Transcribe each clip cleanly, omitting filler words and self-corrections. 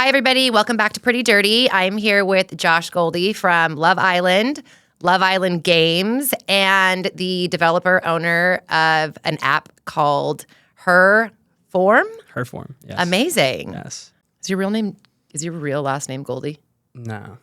Hi, everybody. Welcome back to Pretty Dirty. I'm here with Josh Goldie from Love Island Games, and the developer owner of an app called Her Form. Her Form, yes. Amazing. Yes. Is your real last name Goldie? No.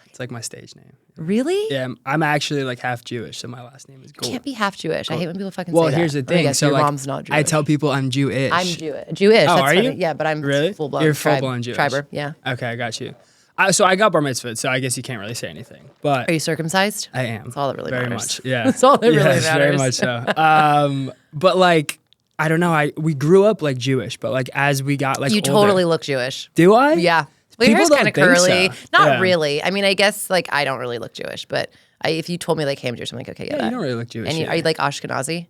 It's like my stage name. Really? Yeah, I'm actually like half Jewish, so my last name is Gold. You can't be half Jewish. I hate when people fucking say Well, that. here's the I thing. guess So your like, mom's not Jewish. I tell people I'm Jewish. I'm Jewish. Oh, That's are funny. you? Yeah, but I'm really full-blown You're full-blown Jewish. Triber, yeah. Okay, I got you. So I got bar mitzvah, so I guess you can't really say anything. But Are you circumcised? I am. That's all that really very matters. Much. Yeah. That's all that really yes, matters. Very much so. But like, I don't know. We grew up like Jewish, but like as we got like You older, totally look Jewish. Do I? Yeah. Well, your hair's People kind of don't think curly. so. Not Yeah. really. I mean, I guess like I don't really look Jewish, but if you told me like, hey, I'm Jewish, I'm like, okay, yeah. Yeah, you don't really look Jewish. And are you like Ashkenazi?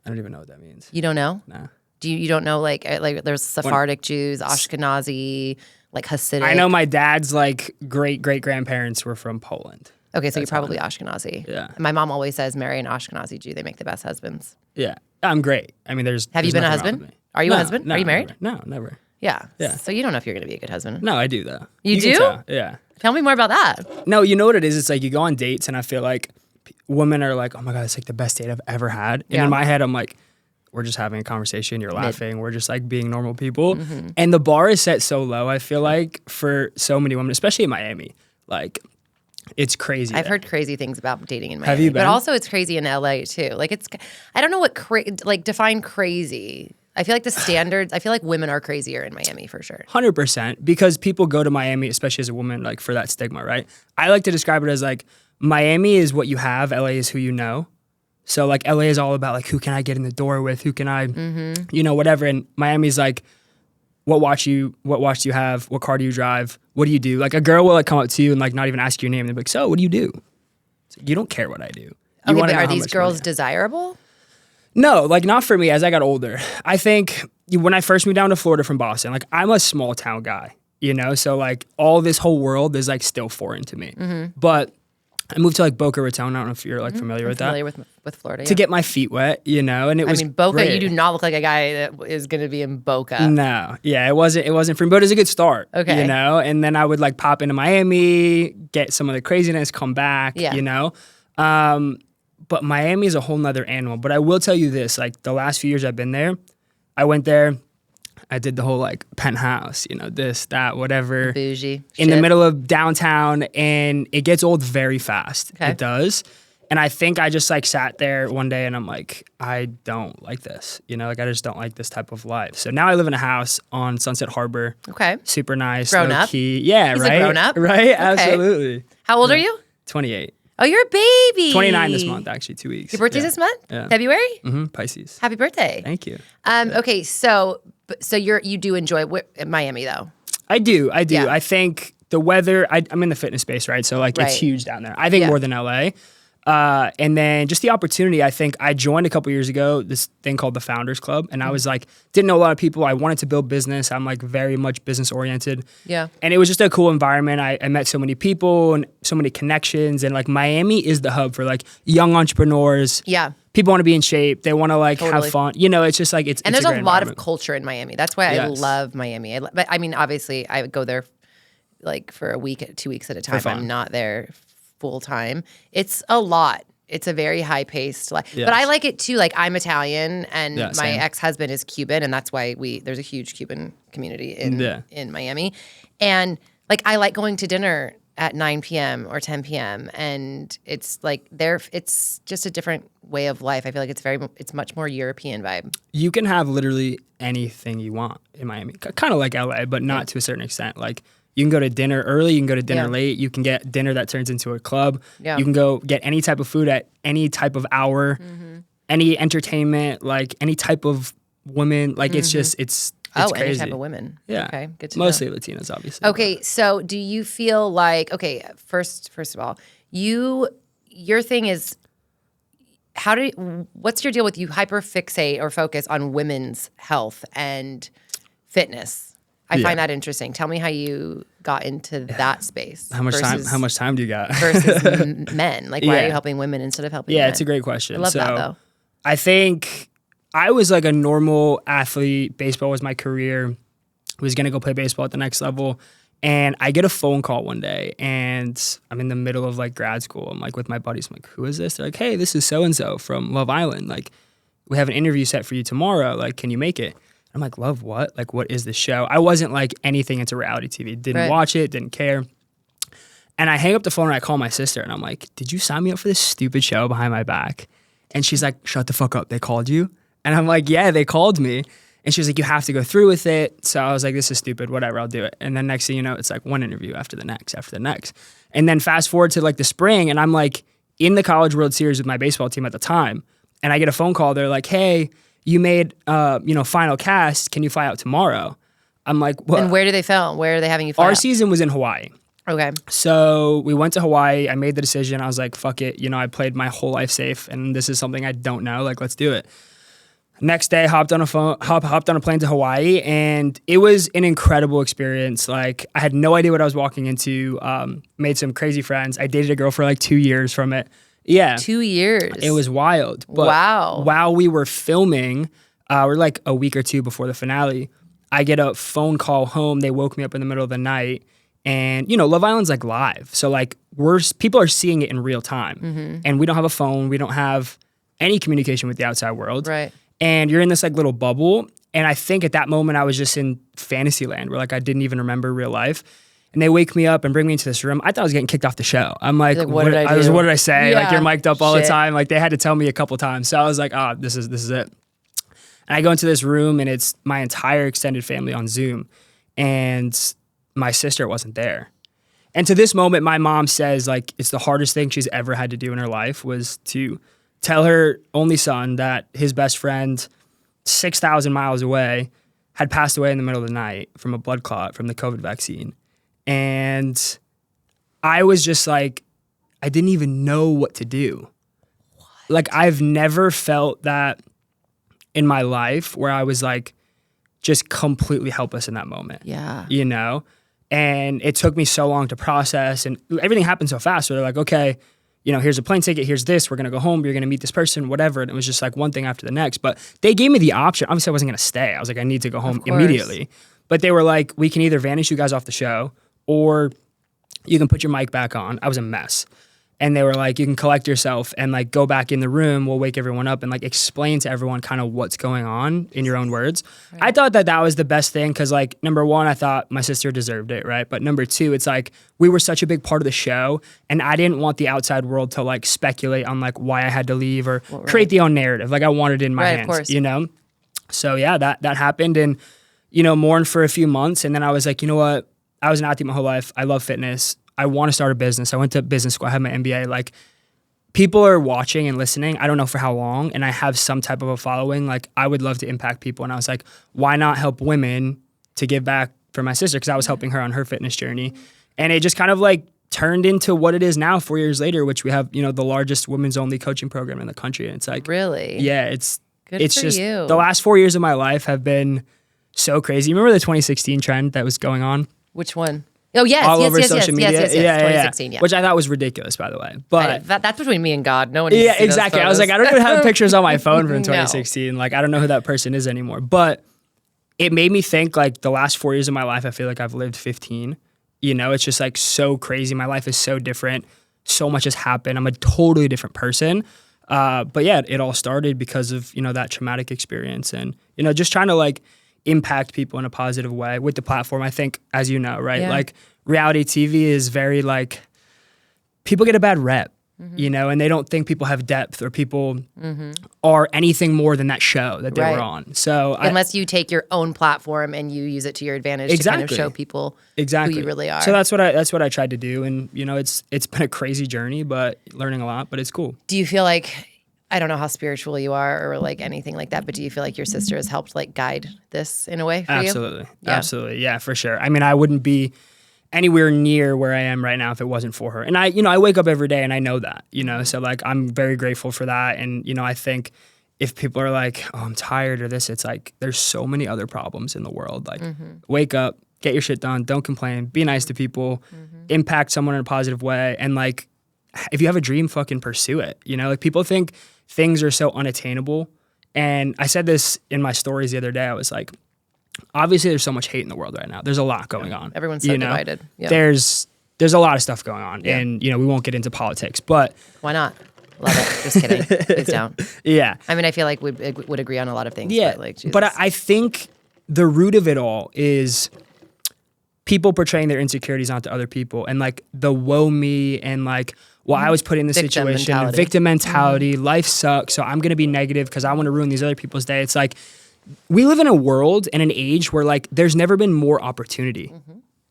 I don't even know what that means. You don't know? No. You don't know like there's Sephardic Jews, Ashkenazi, like Hasidic? I know my dad's like great grandparents were from Poland. Okay, so you're probably Ashkenazi. Yeah. My mom always says, marry an Ashkenazi Jew. They make the best husbands. Yeah, I'm great. I mean, Have you been a husband? Are you a husband? No, Are you married? Never. No, never. Yeah. Yeah. So you don't know if you're going to be a good husband. No, I do though. You can do? tell. Yeah. Tell me more about that. No, you know what it is? It's like you go on dates, and I feel like women are like, "Oh my god, it's like the best date I've ever had." And Yeah. in my head, I'm like, "We're just having a conversation. You're laughing. We're just like being normal people." And the bar is set so low. I feel like for so many women, especially in Miami, like it's crazy. I've there. heard crazy things about dating in Miami. Have you been? But also it's crazy in LA too. Like I don't know what define crazy. I feel like the standards, I feel like women are crazier in Miami for sure. 100%, because people go to Miami, especially as a woman, like for that stigma, right? I like to describe it as like Miami is what you have, LA is who you know. So like LA is all about like who can I get in the door with, who can I, you know, whatever. And Miami's like, what watch do you have? What car do you drive? What do you do? Like a girl will like come up to you and like not even ask your name. They're like, so what do you do? It's like, you don't care what I do. You Okay, wanna but know are how these much girls money I- desirable? No, like not for me as I got older. I think when I first moved down to Florida from Boston, like I'm a small town guy, you know? So like all this whole world is like still foreign to me. But I moved to like Boca Raton. I don't know if you're like familiar with that. Familiar with Florida, To yeah. get my feet wet, you know? And it was Boca, great. you do not look like a guy that is going to be in Boca. No. Yeah, it wasn't for me, but it was a good start. Okay. You know? And then I would like pop into Miami, get some of the craziness, come back, Yeah. you know? But Miami is a whole nother animal. But I will tell you this, like the last few years I've been there, I went there, I did the whole like penthouse, you know, this, that, whatever. Bougie. In the shit. middle of downtown, and it gets old very fast. Okay. It does. And I think I just like sat there one day and I'm like, I don't like this. You know, like I just don't like this type of life. So now I live in a house on Sunset Harbor. Okay. Super nice. Grown low up? key. Yeah, He's a right. grown up? Right? Okay. Absolutely. How old are you? 28. Oh, you're a baby. 29 this month, actually, 2 weeks. Your birthday's Yeah. this month? Yeah. February? Pisces. Happy birthday. Thank you. Okay, so you do enjoy Miami though. I do. Yeah. I think the weather, I'm in the fitness space, right? So like Right. it's huge down there. I think Yeah. more than LA. And then just the opportunity, I think I joined a couple years ago, this thing called the Founders Club. And I was like, didn't know a lot of people. I wanted to build business. I'm like very much business oriented. Yeah. And it was just a cool environment. I met so many people and so many connections. And like Miami is the hub for like young entrepreneurs. Yeah. People want to be in shape. They want to like Totally. have fun. You know, it's just like, And it's there's a, a great lot of environment. culture in Miami. That's why I Yes. love Miami. But I mean, obviously, I would go there like for a week, 2 weeks at a time. fun. I'm not there full time. It's a lot. It's a very high paced life. Yes. But I like it too. Like I'm Italian and Yeah, my same. ex-husband is Cuban, and that's why there's a huge Cuban community Yeah. in Miami. And like I like going to dinner at 9 p.m. or 10 p.m. and it's like it's just a different way of life. I feel like it's much more European vibe. You can have literally anything you want in Miami. Kind of like LA, but not to a certain extent. Like you can go to dinner early, you can go to dinner Yeah. late, you can get dinner that turns into a club. Yeah. You can go get any type of food at any type of hour, any entertainment, like any type of women. Like it's just it's Oh, crazy. any type of women. Yeah. Okay, good to know. Mostly Latinas, obviously. Okay, so do you feel like first of all, your thing is what's your deal with you hyperfixate or focus on women's health and fitness? I find that interesting. Tell me how you got into that space. How much time do you got? versus men? Like, why are Yeah. you helping women instead of helping Yeah, men? it's a great question. I love that though. I think I was like a normal athlete. Baseball was my career. was going to go play baseball at the next level. And I get a phone call one day, and I'm in the middle of like grad school. I'm like with my buddies. I'm like, who is this? They're like, hey, this is so-and-so from Love Island. Like, we have an interview set for you tomorrow. Like, can you make it? I'm like, love what? Like, what is this show? I wasn't like anything into reality TV. Didn't watch it, didn't care. And I hang up the phone and I call my sister and I'm like, did you sign me up for this stupid show behind my back? And she's like, shut the fuck up. They called you? And I'm like, yeah, they called me. And she was like, you have to go through with it. So I was like, this is stupid, whatever, I'll do it. And then next thing you know, it's like one interview after the next, after the next. And then fast forward to like the spring, and I'm like in the College World Series with my baseball team at the time. And I get a phone call. They're like, hey, you made, final cast. Can you fly out tomorrow? I'm like, what? And where do they film? Where are they having you fly Our out? season was in Hawaii. Okay. So we went to Hawaii. I made the decision. I was like, fuck it. I played my whole life safe, and this is something I don't know. Like, let's do it. Next day, hopped on a plane to Hawaii, and it was an incredible experience. Like, I had no idea what I was walking into. Made some crazy friends. I dated a girl for like 2 years from it. Yeah. 2 years. It was wild. But wow. While we were filming, we're like a week or two before the finale, I get a phone call home. They woke me up in the middle of the night. And, Love Island's like live. So like people are seeing it in real time. Mm-hmm. And we don't have a phone. We don't have any communication with the outside world. Right. And you're in this like little bubble. And I think at that moment I was just in fantasy land where like I didn't even remember real life. And they wake me up and bring me into this room. I thought I was getting kicked off the show. I'm like, what did I do? What did I say? Yeah. Like, you're mic'd up all the time. Like, they had to tell me a couple times. So I was like, this is it. And I go into this room, and it's my entire extended family on Zoom. And my sister wasn't there. And to this moment, my mom says, like, it's the hardest thing she's ever had to do in her life was to tell her only son that his best friend, 6,000 miles away, had passed away in the middle of the night from a blood clot from the COVID vaccine. And I was just like, I didn't even know what to do. What? Like, I've never felt that in my life where I was like just completely helpless in that moment. Yeah. And it took me so long to process, and everything happened so fast. So they're like, okay, here's a plane ticket, here's this, we're gonna go home, you're gonna meet this person, whatever. And it was just like one thing after the next. But they gave me the option. Obviously, I wasn't gonna stay. I was like, I need to go home immediately. But they were like, we can either vanish you guys off the show, or you can put your mic back on. I was a mess. And they were like, you can collect yourself and like go back in the room. We'll wake everyone up and like explain to everyone kind of what's going on in your own words. Right. I thought that was the best thing because like, number one, I thought my sister deserved it, right? But number two, it's like we were such a big part of the show, and I didn't want the outside world to like speculate on like why I had to leave or create the own narrative. Like, I wanted it in my hands, So yeah, that happened, and mourned for a few months, and then I was like, you know what? I was an athlete my whole life. I love fitness. I want to start a business. I went to business school. I had my MBA. Like, people are watching and listening. I don't know for how long, and I have some type of a following. Like, I would love to impact people. And I was like, why not help women to give back for my sister? Because I was helping her on her fitness journey. And it just kind of like turned into what it is now 4 years later, which we have, the largest women's only coaching program in the country. And it's like, really? Yeah, it's good it's for just you. The last 4 years of my life have been so crazy. You remember the 2016 trend that was going on? Which one? Oh, yes, all yes, over yes, social yes, media. yes, 2016, yeah. Which I thought was ridiculous, by the way. But that's between me and God. No one needs to see exactly. those I was like, I don't even have pictures on my phone from 2016. No. Like, I don't know who that person is anymore. But it made me think, like, the last 4 years of my life, I feel like I've lived 15. It's just like so crazy. My life is so different. So much has happened. I'm a totally different person. But yeah, it all started because of, that traumatic experience and, just trying to like impact people in a positive way with the platform. I think, as you know, right? Yeah. Like, reality TV is very like, people get a bad rep, and they don't think people have depth or people are anything more than that show that they were on. So unless you take your own platform and you use it to your advantage to kind of show people who you really are. So that's what I tried to do, and it's been a crazy journey, but learning a lot, but it's cool. Do you feel like, I don't know how spiritual you are or like anything like that, but do you feel like your sister has helped like guide this in a way for you? Absolutely. Yeah, for sure. I mean, I wouldn't be anywhere near where I am right now if it wasn't for her. And I wake up every day and I know that, so like, I'm very grateful for that. And, I think if people are like, oh, I'm tired or this, it's like, there's so many other problems in the world. Like, wake up, get your shit done, don't complain, be nice to people, impact someone in a positive way. And like, if you have a dream, fucking pursue it. Like, people think things are so unattainable. And I said this in my stories the other day. I was like, obviously there's so much hate in the world right now. There's a lot going on. Everyone's so divided. Yeah. There's a lot of stuff going on, and we won't get into politics, but why not? Love it. Just kidding. Please don't. Yeah. I mean, I feel like we would agree on a lot of things. Yeah. But, like, Jesus. But I think the root of it all is people portraying their insecurities onto other people, and like the woe me, and like, well, I was put in this Victim situation, mentality. victim mentality, life sucks, so I'm going to be negative because I want to ruin these other people's day. It's like, we live in a world and an age where like there's never been more opportunity.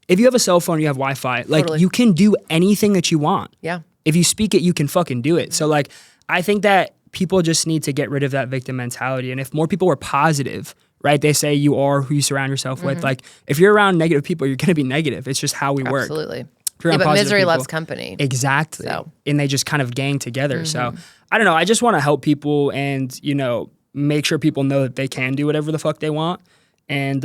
If you have a cell phone, you have Wi-Fi, like you can do anything that you want. Yeah. If you speak it, you can fucking do it. So like, I think that people just need to get rid of that victim mentality. And if more people were positive, right? They say you are who you surround yourself with. Like, if you're around negative people, you're going to be negative. It's just how we work. Absolutely. If you're around But positive misery people- loves company. Exactly. So. And they just kind of gang together. So I don't know. I just want to help people and, make sure people know that they can do whatever the fuck they want, and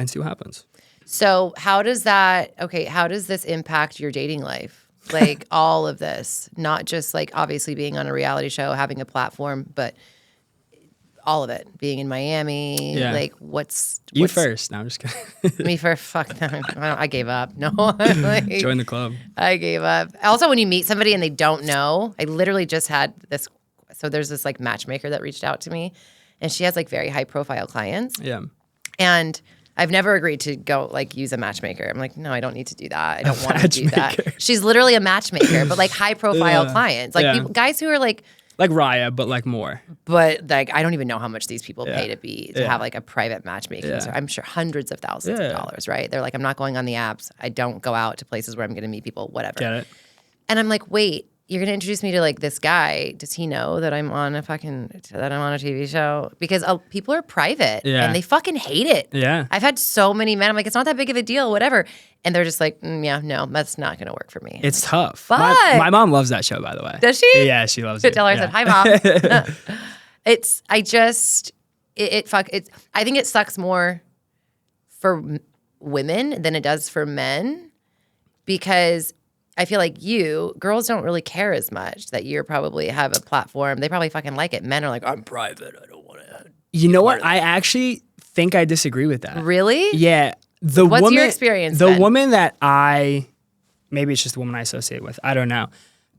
see what happens. So how does this impact your dating life? Like all of this, not just like obviously being on a reality show, having a platform, but all of it, being in Miami, like what's You first. No, I'm just kidding. me first? Fuck no, I gave up. No, like, Join the club. I gave up. Also, when you meet somebody and they don't know, I literally just had this. So there's this like matchmaker that reached out to me, and she has like very high profile clients. Yeah. And I've never agreed to go like use a matchmaker. I'm like, no, I don't need to do that. I don't want to do that. She's literally a matchmaker, but like high profile clients, like people, guys who are like Raya, but like more. But like, I don't even know how much these people pay to have like a private matchmaking. So I'm sure hundreds of thousands of dollars, right? They're like, I'm not going on the apps. I don't go out to places where I'm going to meet people, whatever. Get it? And I'm like, wait, you're going to introduce me to like this guy. Does he know that I'm on a TV show? Because people are private and they fucking hate it. Yeah. I've had so many men. I'm like, it's not that big of a deal, whatever. And they're just like, yeah, no, that's not going to work for me. It's tough. But my mom loves that show, by the way. Does she? Yeah, she loves Should it. tell her I Yeah. said, hi, mom. I think it sucks more for women than it does for men, because I feel like girls don't really care as much that you probably have a platform. They probably fucking like it. Men are like, I'm private. I don't want to. You know what? I actually think I disagree with that. Really? Yeah. What's your experience The then? woman that maybe it's just the woman I associate with. I don't know.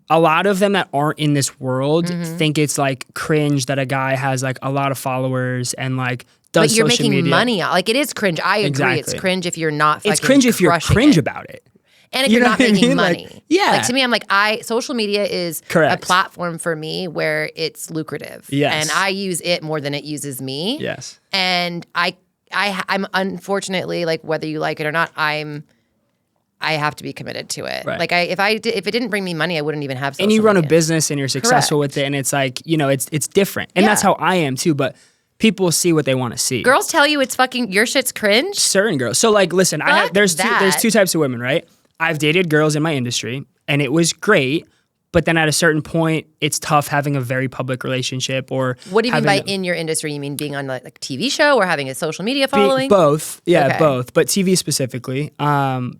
A lot of them that aren't in this world think it's like cringe that a guy has like a lot of followers and like does But you're social making media. money. Like, it is cringe. I agree. Exactly. It's cringe if you're not fucking It's cringe if you're crushing cringe it. about it. And if You you're know not what I making mean? money. Like, yeah. Like, to me, I'm like, social media is Correct. a platform for me where it's lucrative. Yes. And I use it more than it uses me. Yes. And I'm unfortunately, like, whether you like it or not, I have to be committed to it. Right. Like, if it didn't bring me money, I wouldn't even have social And you run a media. business and you're successful Correct. with it, and it's like, it's different. And that's how I am too, but people see what they want to see. Girls tell you it's fucking, your shit's cringe. Certain girls. So like, listen, there's two types of women, right? I've dated girls in my industry and it was great, but then at a certain point, it's tough having a very public relationship or What do you mean by having in your industry? You mean being on like a TV show or having a social media following? both. Yeah, Okay. both. But TV specifically.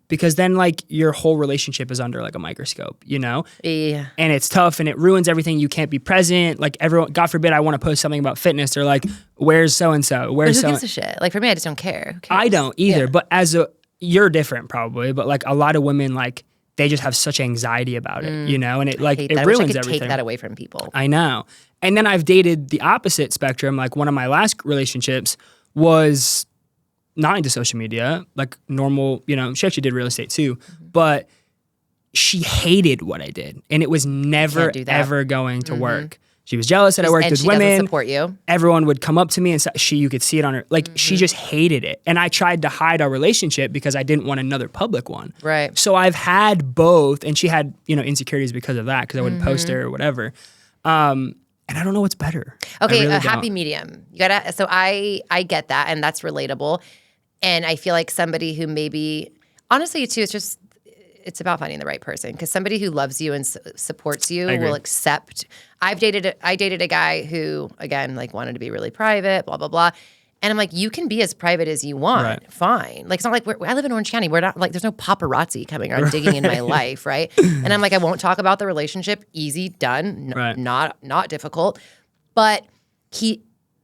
Because then like your whole relationship is under like a microscope, Yeah. And it's tough and it ruins everything. You can't be present. Like everyone, God forbid, I want to post something about fitness. They're like, where's so-and-so? But Where's who so gives a shit? Like, for me, I just don't care. Who cares? I don't either. Yeah. But you're different probably, but like a lot of women, like they just have such anxiety about it, and it like hate it that. ruins I wish I could everything. take that away from people. I know. And then I've dated the opposite spectrum. Like one of my last relationships was not into social media, like normal, she actually did real estate too, but she hated what I did. And it was never, do that. ever going to work. She was jealous that I worked And with she women. doesn't support you. Everyone would come up to me and say, you could see it on her. Like she just hated it. And I tried to hide our relationship because I didn't want another public one. Right. So I've had both, and she had, insecurities because of that, because I wouldn't post her or whatever. And I don't know what's better. Okay, I really a happy don't. medium. You gotta. So I get that, and that's relatable. And I feel like somebody who maybe, honestly, too, it's about finding the right person, because somebody who loves you and supports you agree. will accept. I dated a guy who, again, like wanted to be really private, blah blah blah. And I'm like, you can be as private as you want, Right. fine. Like, it's not like I live in Orange County. We're not like, there's no paparazzi coming around digging in my life, right? And I'm like, I won't talk about the relationship. Easy, done, Right. not difficult. But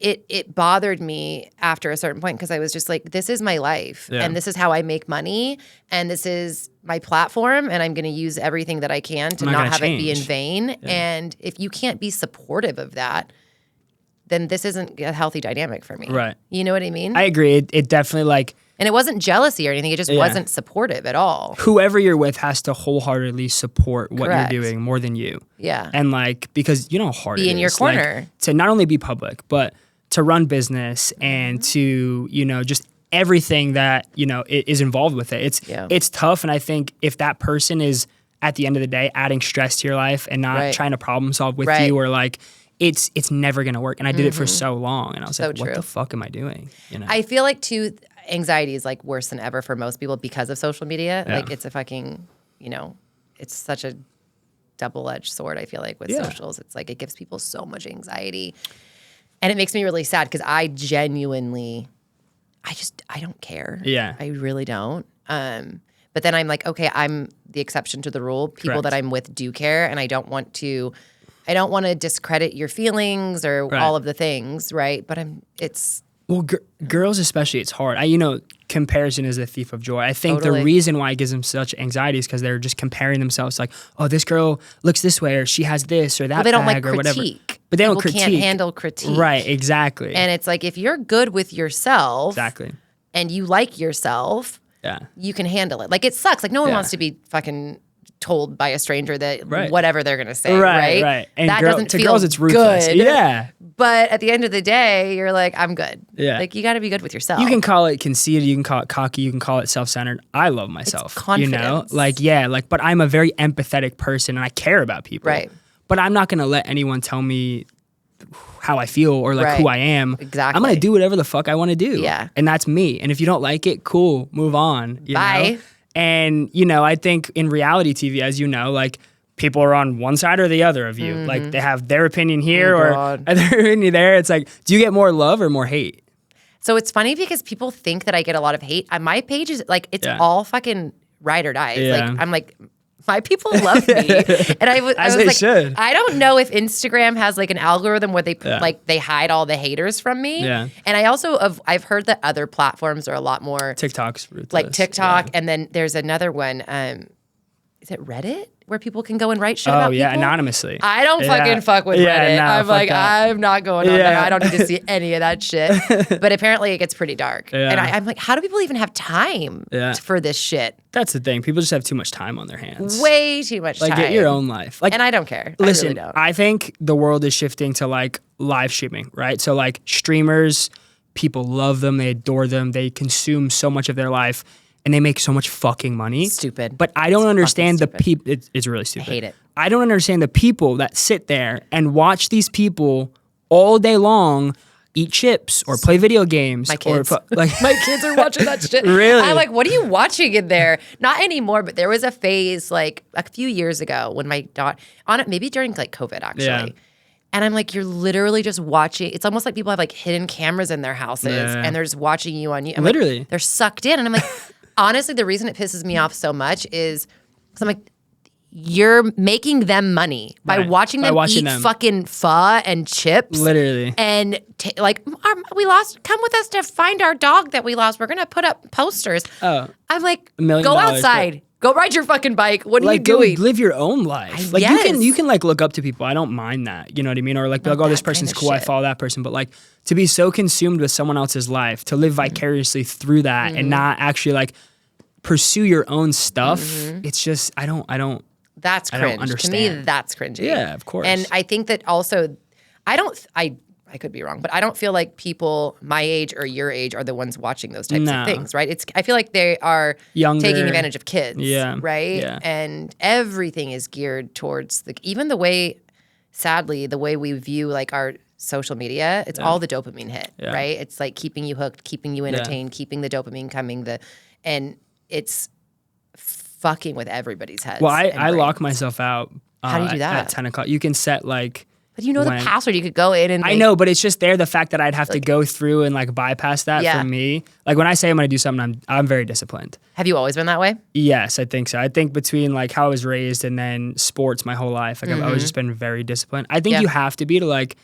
it bothered me after a certain point because I was just like, this is my life and this is how I make money and this is my platform and I'm going to use everything that I can to not have it be in vain. Yeah. And if you can't be supportive of that, then this isn't a healthy dynamic for me. Right. You know what I mean? I agree. It definitely like... And it wasn't jealousy or anything. It just wasn't supportive at all. Whoever you're with has to wholeheartedly support what Correct. you're doing more than you. Yeah. And like, because you know how hard it is. Be in your corner. Like, to not only be public, but to run business and to, you know, just everything that, you know, is involved with it. It's tough. And I think if that person is at the end of the day adding stress to your life and not trying to problem solve with you or like, it's never going to work. And I did it for so long. And I was like, what the fuck am I doing? You know? I feel like too, anxiety is like worse than ever for most people because of social media. Yeah. Like it's a fucking, you know, it's such a double-edged sword, I feel like, with socials. It's like it gives people so much anxiety. And it makes me really sad because I genuinely, I don't care. Yeah. I really don't. But then I'm like, okay, I'm the exception to the rule. People that I'm with do care, and I don't want to discredit your feelings or all of the things, right? But well, girls especially, it's hard. You know, comparison is the thief of joy. I think the reason why it gives them such anxiety is because they're just comparing themselves like, oh, this girl looks this way or she has this or that they don't bag like or whatever. Critique. But they don't People critique. Can't handle critique. Right, exactly. And it's like if you're good with yourself exactly. and you like yourself, you can handle it. Like it sucks. Like no one wants to be fucking told by a stranger that whatever they're going to say, right? Right. And that doesn't feel girls, it's ruthless. good. Yeah. But at the end of the day, you're like, I'm good. Yeah. Like you got to be good with yourself. You can call it conceited, you can call it cocky, you can call it self-centered. I love myself. It's confidence. You know? But I'm a very empathetic person and I care about people. Right. But I'm not going to let anyone tell me how I feel or like who I am. Exactly. I'm going to do whatever the fuck I want to do. Yeah. And that's me. And if you don't like it, cool, move on. Bye. Know? And, you know, I think in reality TV, as you know, like people are on one side or the other of you. Like they have their opinion here or their opinion there. It's like, do you get more love or more hate? So it's funny because people think that I get a lot of hate. My page is like, it's all fucking ride or die. Yeah. Like, I'm like, my people love me. And I was like, should. I don't know if Instagram has like an algorithm where they like they hide all the haters from me. Yeah. And I also I've heard that other platforms are a lot more TikTok's ruthless. like TikTok, and then there's another one. Is it Reddit? Where people can go and write shit about people? Anonymously. I don't fucking fuck with Reddit. No, I'm like, I'm not going on there. I don't need to see any of that shit. But apparently it gets pretty dark. Yeah. And I'm like, how do people even have time for this shit? That's the thing. People just have too much time on their hands. Way too much time. Like, get your own life. Like, and I don't care. Listen, I really don't. I think the world is shifting to like live streaming, right? So like streamers, people love them. They adore them. They consume so much of their life. And they make so much fucking money. Stupid. But I don't understand the people. It's really stupid. I hate it. I don't understand the people that sit there and watch these people all day long eat chips or play video games. My kids. Like my kids are watching that shit. Really? I'm like, what are you watching in there? Not anymore, but there was a phase like a few years ago when my daughter, maybe during like COVID actually. Yeah. And I'm like, you're literally just watching. It's almost like people have like hidden cameras in their houses and they're just watching you on you. I'm literally. Like, they're sucked in. And I'm like, honestly, the reason it pisses me off so much is because I'm like, you're making them money by watching them eat fucking pho and chips. Literally. And come with us to find our dog that we lost. We're going to put up posters. Oh. I'm like, go outside. Go ride your fucking bike. What are you doing? Go live your own life. Like you can like look up to people. I don't mind that. You know what I mean? Or like, oh, this person's cool. I follow that person. But like to be so consumed with someone else's life, to live vicariously through that and not actually like pursue your own stuff. It's just, I don't. That's cringe. I don't understand. To me, that's cringy. Yeah, of course. And I think that also, I could be wrong, but I don't feel like people my age or your age are the ones watching those types of things, right? I feel like they are younger, taking advantage of kids, right? Yeah. And everything is geared towards even the way, sadly, the way we view like our social media, it's all the dopamine hit, right? It's like keeping you hooked, keeping you entertained, keeping the dopamine coming, and it's fucking with everybody's heads. Well, I lock myself out. How do you do that? At 10 o'clock. You can set like... But you know the password. You could go in and... I know, but it's just there. The fact that I'd have to go through and like bypass that for me. Like when I say I'm going to do something, I'm very disciplined. Have you always been that way? Yes, I think so. I think between like how I was raised and then sports my whole life, like I've always just been very disciplined. I think you have to be to like...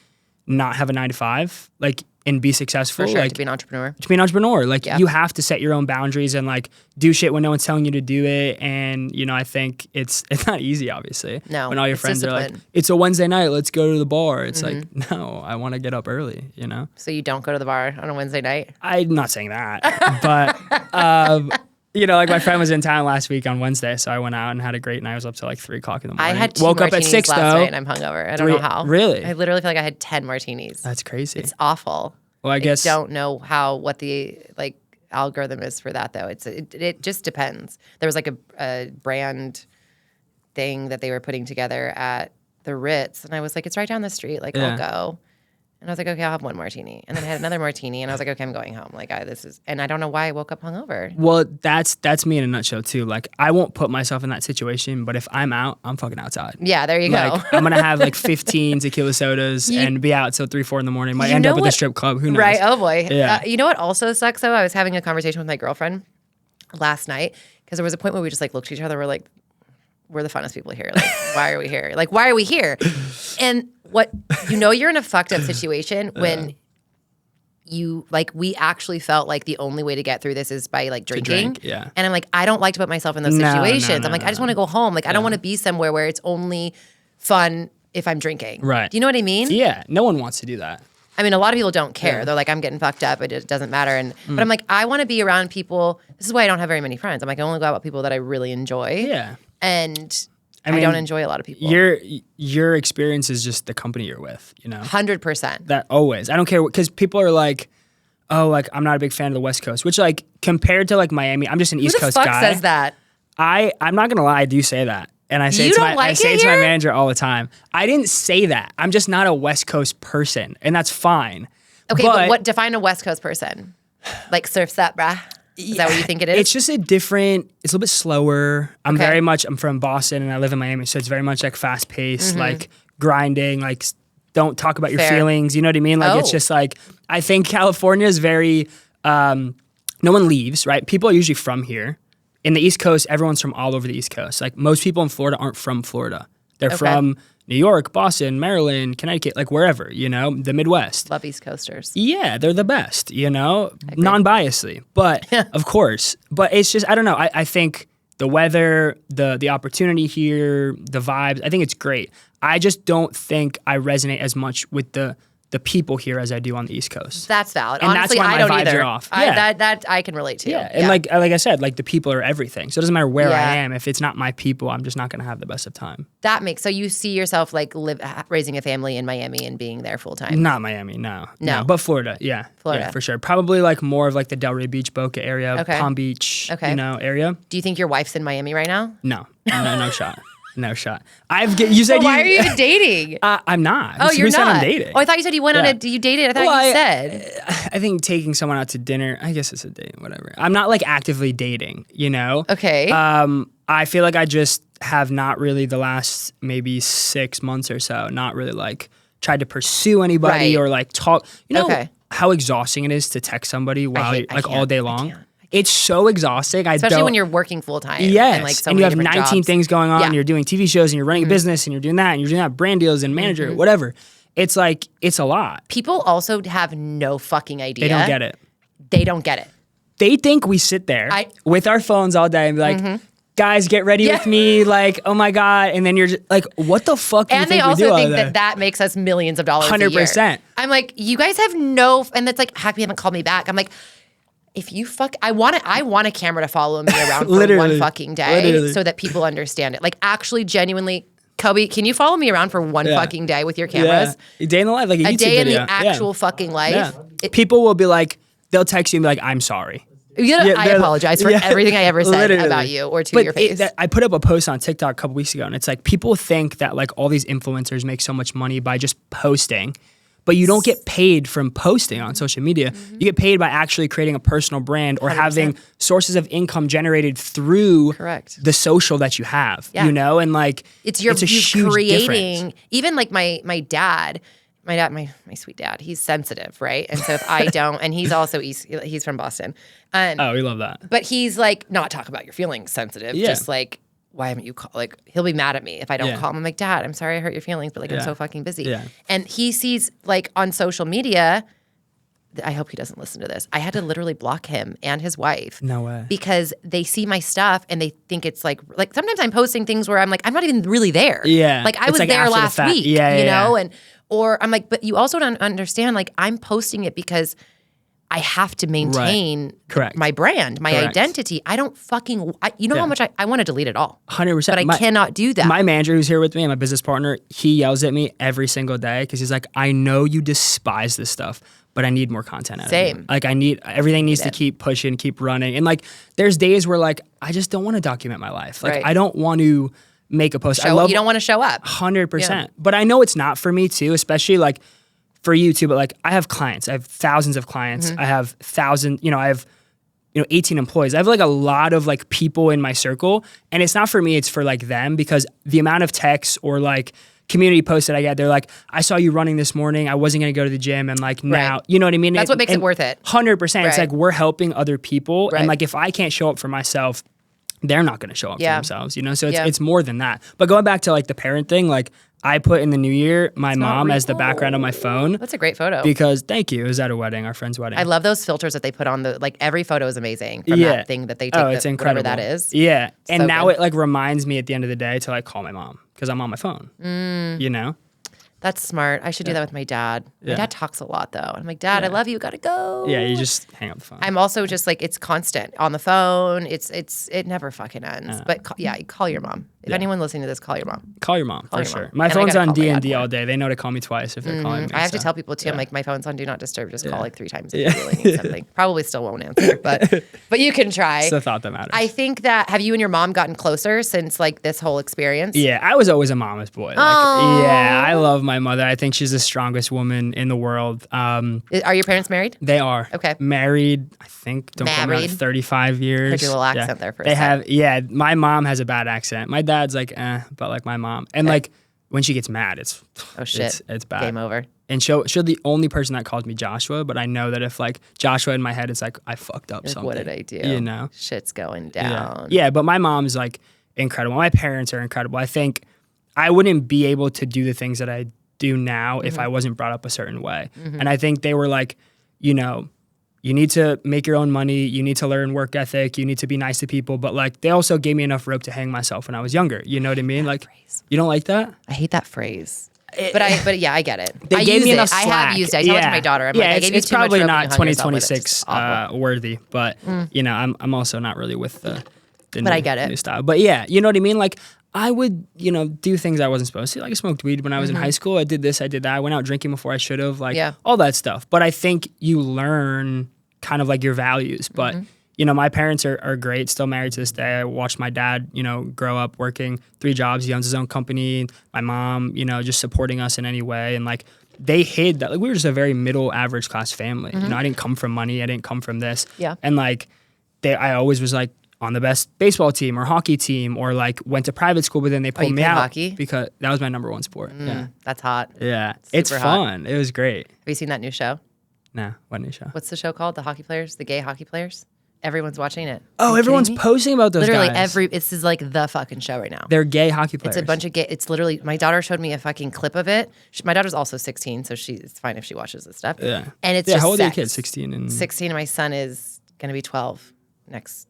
not have a 9 to 5, like, and be successful. For sure, like, to be an entrepreneur. To be an entrepreneur. Like, you have to set your own boundaries and, like, do shit when no one's telling you to do it. And, you know, I think it's not easy, obviously. No, when all your friends are like, it's a Wednesday night, let's go to the bar. It's like, no, I want to get up early, you know? So you don't go to the bar on a Wednesday night? I'm not saying that. But, you know, like, my friend was in town last week on Wednesday, so I went out and had a great night. I was up till like 3 o'clock in the morning. I had 2 Woke up at martinis 6 last though. night and I'm hungover. I don't know how. Really? I literally feel like I had 10 martinis. That's crazy. It's awful. Well, I guess I don't know what the like algorithm is for that though. It just depends. There was like a brand thing that they were putting together at the Ritz, and I was like, it's right down the street. Like, I'll go. And I was like, okay, I'll have 1 martini. And then I had another martini, and I was like, okay, I'm going home. Like, and I don't know why I woke up hungover. Well, that's me in a nutshell too. Like, I won't put myself in that situation, but if I'm out, I'm fucking outside. Yeah, there you go. I'm gonna have like 15 tequila sodas and be out till 3, 4 in the morning. Might end up at a strip club. Who knows? Right? Oh boy. Yeah. You know what also sucks though? I was having a conversation with my girlfriend last night because there was a point where we just like looked at each other. We're like, we're the funnest people here. Like, why are we here? Like, why are we here? And you're in a fucked up situation when we actually felt like the only way to get through this is by like drinking. Yeah. And I'm like, I don't like to put myself in those situations. I'm like, I just want to go home. Like, I don't want to be somewhere where it's only fun if I'm drinking. Right. Do you know what I mean? Yeah. No one wants to do that. I mean, a lot of people don't care. Yeah. They're like, I'm getting fucked up. It doesn't matter. But I'm like, I want to be around people. This is why I don't have very many friends. I'm like, I only go out with people that I really enjoy. Yeah. And I don't enjoy a lot of people. Your experience is just the company you're with, you know? 100%. That always. I don't care, because people are like, oh, like, I'm not a big fan of the West Coast, which, like, compared to, like, Miami, I'm just an East Coast guy. Who the fuck says that? I'm not going to lie, I do say that. And I say it to my manager all the time. I didn't say that. I'm just not a West Coast person, and that's fine. Okay, but what define a West Coast person? Like, surfs that, brah? Is that what you think it is? It's just it's a little bit slower. I'm from Boston and I live in Miami, so it's very much like fast paced, like grinding, like don't talk about your feelings. You know what I mean? Like, it's just like, I think California is very, no one leaves, right? People are usually from here. In the East Coast, everyone's from all over the East Coast. Like, most people in Florida aren't from Florida. They're from New York, Boston, Maryland, Connecticut, like wherever, you know, the Midwest. Love East Coasters. Yeah, they're the best, you know, non-biasedly. But, of course, but it's just, I don't know. I think the weather, the opportunity here, the vibes, I think it's great. I just don't think I resonate as much with the people here as I do on the East Coast. That's valid. And honestly, that's why I my don't vibes either. are off. That I can relate to. Yeah, and like I said, like, the people are everything. So it doesn't matter where I am. If it's not my people, I'm just not going to have the best of time. So you see yourself like raising a family in Miami and being there full time? Not Miami, no. But Florida, Florida, yeah, for sure. Probably like more of like the Delray Beach, Boca area, Palm Beach, you know, area. Do you think your wife's in Miami right now? No shot. No shot. You said why are you even dating? I'm not. Oh, you're Who not? said I'm dating? Oh, I thought you said you went on you dated. I thought you said. I think taking someone out to dinner, I guess it's a date, whatever. I'm not like actively dating, you know? Okay. I feel like I just have not really the last maybe 6 months or so, not really like tried to pursue anybody or like talk. You know how exhausting it is to text somebody while all day long? It's so exhausting. Especially when you're working full time. Yes. And, like, so and you have many 19 jobs. things going on. And you're doing TV shows and you're running a business and you're doing that and you're doing that, brand deals and manager, whatever. It's like, it's a lot. People also have no fucking idea. They don't get it. They don't get it. They think we sit there with our phones all day and be like, guys, get ready with me. Like, oh my God. And then you're just like, what the fuck do you think we do? And they also think that makes us millions of dollars 100%. A year. I'm like, you guys have and it's like, how come you haven't called me back? I'm like, if you I want a camera to follow me around for one fucking day so that people understand it. Like, actually, genuinely, Kobe, can you follow me around for one fucking day with your cameras? Yeah. A day in the life, like a YouTube day video. In the actual fucking life. Yeah. People will be like, they'll text you and be like, I'm sorry. I apologize for everything I ever said about you or to your face. I put up a post on TikTok a couple weeks ago, and it's like, people think that like all these influencers make so much money by just posting. But you don't get paid from posting on social media. You get paid by actually creating a personal brand or 100%. Having sources of income generated through the social that you have, you know? And like, it's a huge creating difference. Even like my dad, my sweet dad, he's sensitive, right? And so if I don't, and he's also he's from Boston. Oh, we love that. But he's like, not talk about your feelings sensitive, just like, why haven't you called? Like, he'll be mad at me if I don't call him. I'm like, Dad, I'm sorry I hurt your feelings, but like, I'm so fucking busy. Yeah. And he sees like on social media, I hope he doesn't listen to this. I had to literally block him and his wife. No way. Because they see my stuff and they think it's like sometimes I'm posting things where I'm like, I'm not even really there. Yeah. Like I It's was like there after the last fact. week, Yeah, you yeah, know? yeah. And, or I'm like, but you also don't understand, like I'm posting it because I have to maintain Correct. my brand, my Correct. identity. I don't fucking, you know how much I want to delete it all. 100%. But I cannot do that. My manager who's here with me and my business partner, he yells at me every single day because he's like, I know you despise this stuff, but I need more content out of you. Like everything needs to keep pushing, keep running. And like, there's days where like, I just don't want to document my life. Like I don't want to make a post. You don't want to show up. 100%. Yeah. But I know it's not for me too, especially like for you too. But like I have clients, I have thousands of clients. I have 18 employees. I have like a lot of like people in my circle, and it's not for me, it's for like them, because the amount of texts or like community posts that I get, they're like, I saw you running this morning. I wasn't going to go to the gym. And like now, you know what I mean? That's what makes it worth it. 100%. It's like we're helping other people. Right. And like, if I can't show up for myself, they're not going to show up for themselves, you know? So it's more than that. But going back to like the parent thing, like I put in the new year, my mom as the background on my phone. That's a great photo. Because thank you. It was at a wedding, our friend's wedding. I love those filters that they put on like every photo is amazing from that thing that they take. It's incredible. Whatever that is. Yeah. And So now good. it like reminds me at the end of the day to like call my mom because I'm on my phone, you know? That's smart. I should do that with my dad. My dad talks a lot though. I'm like, Dad, I love you. Gotta go. Yeah, you just hang up the phone. I'm also just like, it's constant on the phone. It never fucking ends. But call your mom. If anyone listening to this, call your mom. Call your mom, Call for your sure. mom. My And I phone's gotta on call my dad D&D more. all day. They know to call me twice if they're calling me. I have to so. tell people too. I'm like, my phone's on Do Not Disturb. Just call like 3 times if you really need something. Probably still won't answer, but you can try. It's the thought that matters. I think that, have you and your mom gotten closer since like this whole experience? Yeah, I was always a mama's boy. Like, yeah, I love my mother. I think she's the strongest woman in the world. Are your parents married? They are. Okay. Married, I think, don't quote me on it, Married. 35 years. Heard your little accent there for a They sec. have, my mom has a bad accent. My dad's like, but like my mom. And like, when she gets mad, it's it's bad. Game over. And she'll the only person that calls me Joshua, but I know that if like Joshua in my head, it's like I fucked up something. What did I do? You know? Shit's going down. Yeah, but my mom's like incredible. My parents are incredible. I think I wouldn't be able to do the things that I do now if I wasn't brought up a certain way. And I think they were like, you know, you need to make your own money. You need to learn work ethic. You need to be nice to people. But like, they also gave me enough rope to hang myself when I was younger. You know what I mean? Like, you don't like that? I hate that phrase. But yeah, I get it. They I gave use me it. enough I slack. have used it. I tell it to my daughter. I'm like, I gave you it's too much probably rope not and you hung yourself with it. It's 2026 just awful. worthy, but you know, I'm also not really with the But I get it. new style. But yeah, you know what I mean? Like, I would, you know, do things I wasn't supposed to. Like, I smoked weed when I was in high school. I did this, I did that. I went out drinking before I should have. Like, all that stuff. But I think you learn kind of like your values. But, you know, my parents are great, still married to this day. I watched my dad, you know, grow up working 3 jobs. He owns his own company. My mom, you know, just supporting us in any way. And like, they hid that. Like, we were just a very middle average class family. You know, I didn't come from money. I didn't come from this. Yeah. And like, I always was like, on the best baseball team or hockey team, or like went to private school, but then they pulled me out hockey? because that was my number 1 sport. Yeah. That's hot. Yeah. Super It's hot. fun. It was great. Have you seen that new show? Nah, what new show? What's the show called? The hockey players? The gay hockey players? Everyone's watching it. Oh, Are you everyone's kidding me? posting about those Literally guys. this is like the fucking show right now. They're gay hockey players. It's a bunch of gay. It's literally, my daughter showed me a fucking clip of it. My daughter's also 16, so it's fine if she watches this stuff. Yeah. And it's Yeah, just how old are your sex. kids? 16 and 16, and my son is going to be 12 this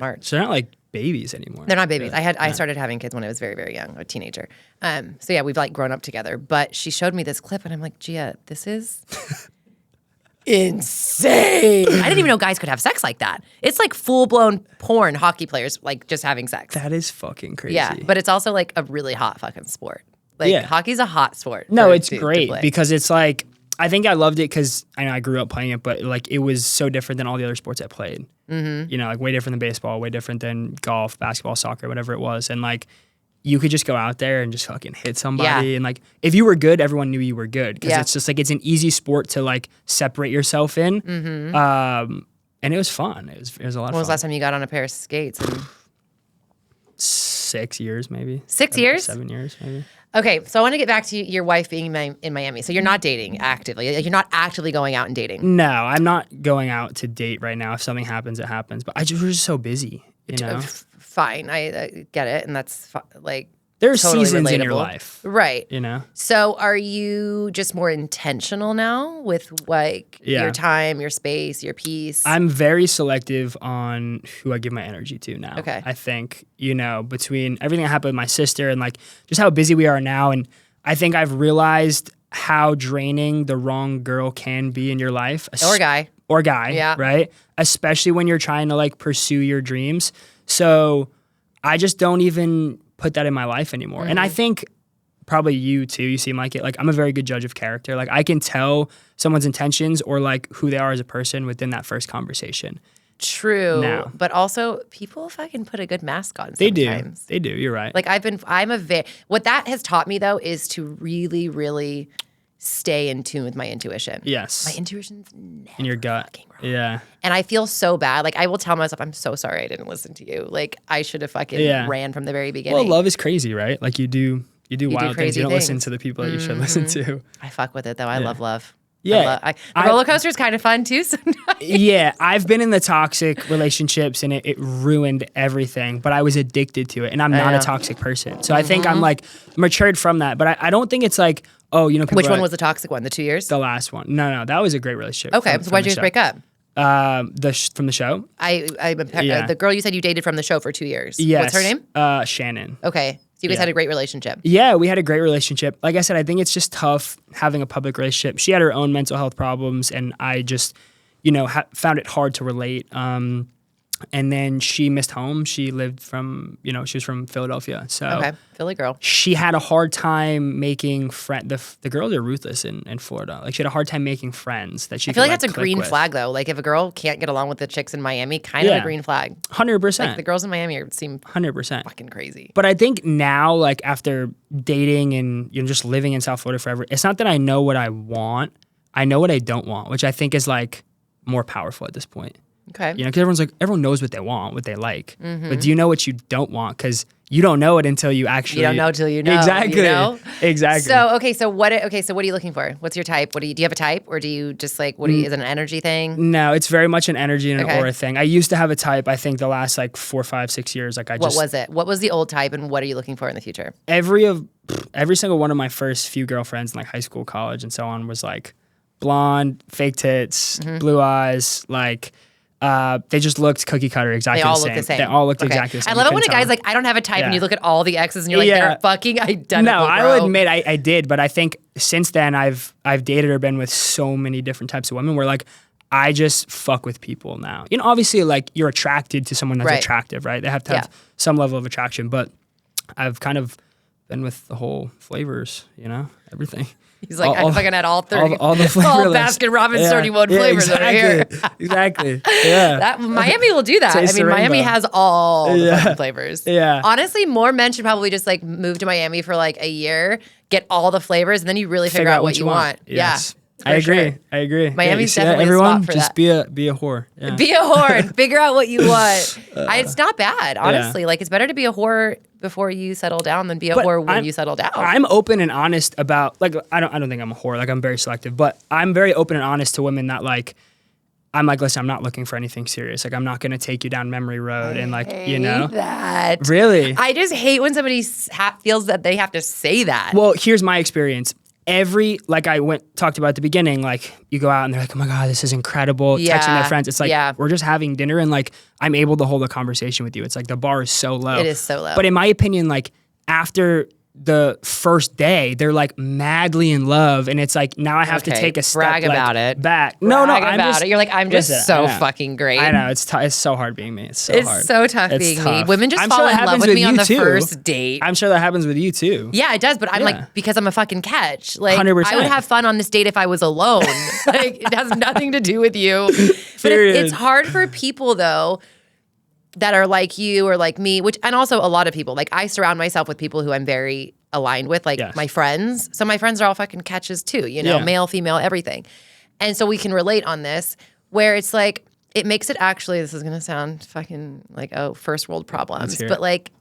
March. So they're not like babies anymore. They're not babies. I started having kids when I was very, very young, a teenager. So yeah, we've like grown up together. But she showed me this clip, and I'm like, Gia, this is insane. I didn't even know guys could have sex like that. It's like full blown porn hockey players like just having sex. That is fucking crazy. Yeah, but it's also like a really hot fucking sport. Like hockey's a hot sport. No, for it's to great play. because it's like, I think I loved it because I know I grew up playing it, but like it was so different than all the other sports I played. You know, like way different than baseball, way different than golf, basketball, soccer, whatever it was. And like, you could just go out there and just fucking hit somebody. And like, if you were good, everyone knew you were good. Because it's just like, it's an easy sport to like separate yourself in. And it was fun. It was a lot of fun. When was the last time you got on a pair of skates? And 6 years, maybe. 6 years? 7 years, maybe. Okay, so I want to get back to your wife being in Miami. So you're not dating actively. Like, you're not actively going out and dating. No, I'm not going out to date right now. If something happens, it happens. But we're just so busy, you know? fine. I get it. And that's like, There's totally seasons in your relatable. life, right? you know? So are you just more intentional now with like your time, your space, your peace? I'm very selective on who I give my energy to now. Okay. I think, you know, between everything that happened with my sister and like just how busy we are now. And I think I've realized how draining the wrong girl can be in your life. Or guy, yeah. right? Especially when you're trying to like pursue your dreams. So I just don't even put that in my life anymore. And I think probably you too, you seem like it. Like I'm a very good judge of character. Like I can tell someone's intentions or like who they are as a person within that first conversation. True. Now. But also people fucking put a good mask on They sometimes. do. You're right. Like what that has taught me though is to really, really stay in tune with my intuition. Yes. My intuition's never in your gut. fucking wrong. Yeah. And I feel so bad. Like I will tell myself, I'm so sorry I didn't listen to you. Like I should have fucking ran from the very beginning. Well, love is crazy, right? Like you do wild things. You don't listen things. to the people that you should listen to. I fuck with it though. I love love. Yeah. The roller coaster is kind of fun too sometimes. Yeah. I've been in the toxic relationships and it ruined everything, but I was addicted to it and I'm not a toxic person. So I think I'm like matured from that, but I don't think it's like, oh, you know, people Which one was the toxic one? The 2 years? the last one. No, that was a great relationship. Okay. So why'd you guys break up? From the show? The girl you said you dated from the show for 2 years. Yes. What's her name? Shannon. Okay. So you guys had a great relationship. Yeah, we had a great relationship. Like I said, I think it's just tough having a public relationship. She had her own mental health problems, and I just, you know, found it hard to relate. And then she missed home. She lived from, you know, she was from Philadelphia. So Okay. Philly girl. she had a hard time making friends. The girls are ruthless in Florida. Like she had a hard time making friends that she I feel could, like that's a click green with. flag though. Like if a girl can't get along with the chicks in Miami, kind of a green flag. 100%. Like the girls in Miami seem 100%. fucking crazy. But I think now, like after dating and you know just living in South Florida forever, it's not that I know what I want. I know what I don't want, which I think is like more powerful at this point. Okay. You know, because everyone knows what they want, what they like. But do you know what you don't want? Because you don't know it until you actually. You don't know till you know. Exactly. You know? Exactly. So what are you looking for? What's your type? Do you have a type, or do you just like is it an energy thing? No, it's very much an energy and an Okay. aura thing. I used to have a type. I think the last like 4, 5, 6 years, like What was it? What was the old type, and what are you looking for in the future? every single one of my first few girlfriends in like high school, college, and so on was like blonde, fake tits, blue eyes, like. They just looked cookie cutter, exactly They all the same. look the same. They all looked exactly the same. I love it when a You couldn't guy's tell. like, I don't have a type, and Yeah. you look at all the exes, and you're like, Yeah. they're fucking identical. No, I bro. will admit I did, but I think since then I've dated or been with so many different types of women where like I just fuck with people now. You know, obviously like you're attracted to someone that's Right. attractive, right? They have to have some level of attraction, but I've kind of been with the whole flavors, you know, everything. He's like, I fucking had all 30. All the flavor all list. Baskin Robbins Yeah. 31 flavors over here. Exactly. Yeah. That Miami will do that. Taste I mean, the Miami rainbow. has all the fucking flavors. Yeah. Honestly, more men should probably just like move to Miami for like a year, get all the flavors, and then you really figure out what you want. Yes. Yeah. I agree. sure. I agree. Miami's you see that, definitely a everyone? spot for just that. be a whore. Yeah. Be a whore and figure out what you want. It's not bad, honestly. Like it's better to be a whore before you settle down than be a But whore when I'm- you settle down. I'm open and honest about like I don't think I'm a whore. Like I'm very selective, but I'm very open and honest to women that like I'm like, listen, I'm not looking for anything serious. Like I'm not gonna take you down memory road and like you know. Hate that. Really? I just hate when somebody feels that they have to say that. Well, here's my experience. Like I talked about at the beginning, like you go out and they're like, oh my God, this is incredible. Texting Yeah. their friends. It's like, Yeah. we're just having dinner and like, I'm able to hold a conversation with you. It's like the bar is so low. It is so low. But in my opinion, like after the first day, they're like madly in love. And it's like, now I have to Okay, take a step brag like, about it. back. Brag I'm about just, it. You're like, I'm just listen, so I know. fucking great. I know. It's so hard being me. It's so It's hard. so tough It's being me. tough. Women just I'm fall sure that in love happens with me on you the too. first date. I'm sure that happens with you too. Yeah, it does, but I'm Yeah. like, because I'm a fucking catch. Like, 100%. I would have fun on this date if I was alone. Like, it has nothing to do with you. But Period. it's hard for people, though, that are like you or like me, and also a lot of people. Like, I surround myself with people who I'm very aligned with, like Yes. my friends. So my friends are all fucking catches too, you know, Yeah. male, female, everything. And so we can relate on this, where it's like, it makes it actually, this is going to sound fucking like, oh, first world problems. hear But it. like,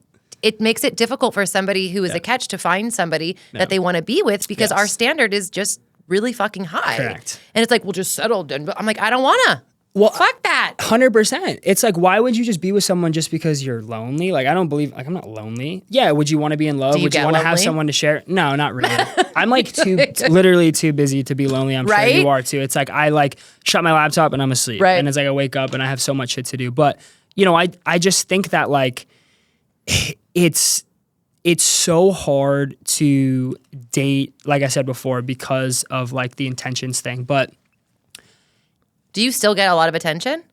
it makes it difficult for somebody who is a catch to find somebody that they want to be with because Yes. our standard is just really fucking high. Correct. And it's like, well, just settle. But I'm like, I don't want to. Well, fuck that. 100%. It's like, why would you just be with someone just because you're lonely? Like, I don't believe, like, I'm not lonely. Yeah, would you want to be in love? Would you want to have someone to share? No, not really. I'm like literally too busy to be lonely. I'm sure you are too. It's like, I like shut my laptop and I'm asleep. Right. And it's like, I wake up and I have so much shit to do. But, you know, I just think that like, it's so hard to date, like I said before, because of like the intentions thing. But do you still get a lot of attention?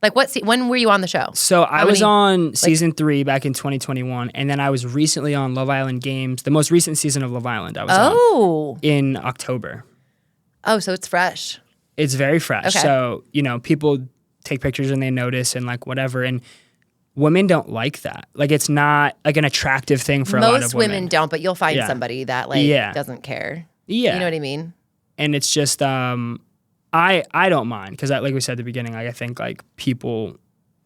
Like when were you on the show? So I was on season 3 back in 2021, and then I was recently on Love Island Games, the most recent season of Love Island I was on in October. Oh, so it's fresh. It's very fresh. Okay. So, you know, people take pictures and they notice and like whatever, and women don't like that. Like, it's not like an attractive thing for a lot of women. Most women don't, but you'll find somebody that like doesn't care. Yeah. You know what I mean? And it's just I don't mind because, like we said at the beginning, like I think like people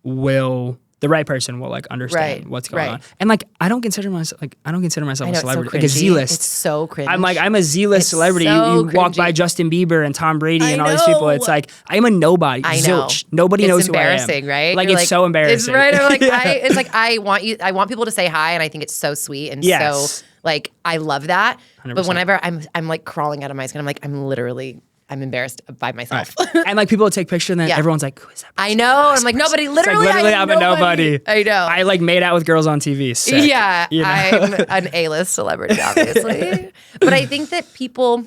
will, the right person will like understand what's going on. And like I don't consider myself a celebrity, like a Z-list. It's so cringy. I'm a Z-list celebrity. So you walk by Justin Bieber and Tom Brady and all these people. It's like I'm a nobody. I know. Zilch. Nobody knows who I am. It's embarrassing, right? Like, it's so embarrassing. It's right. I'm like it's like I want people to say hi, and I think it's so sweet and so like I love that. 100%. But whenever I'm like crawling out of my skin, I'm like I'm embarrassed by myself. Right. And like people will take pictures and then everyone's like, who is that person? I know. I'm like, nobody, literally, I'm a nobody. I know. I like made out with girls on TV. Sick, yeah. you know? I'm an A-list celebrity, obviously. But I think that people,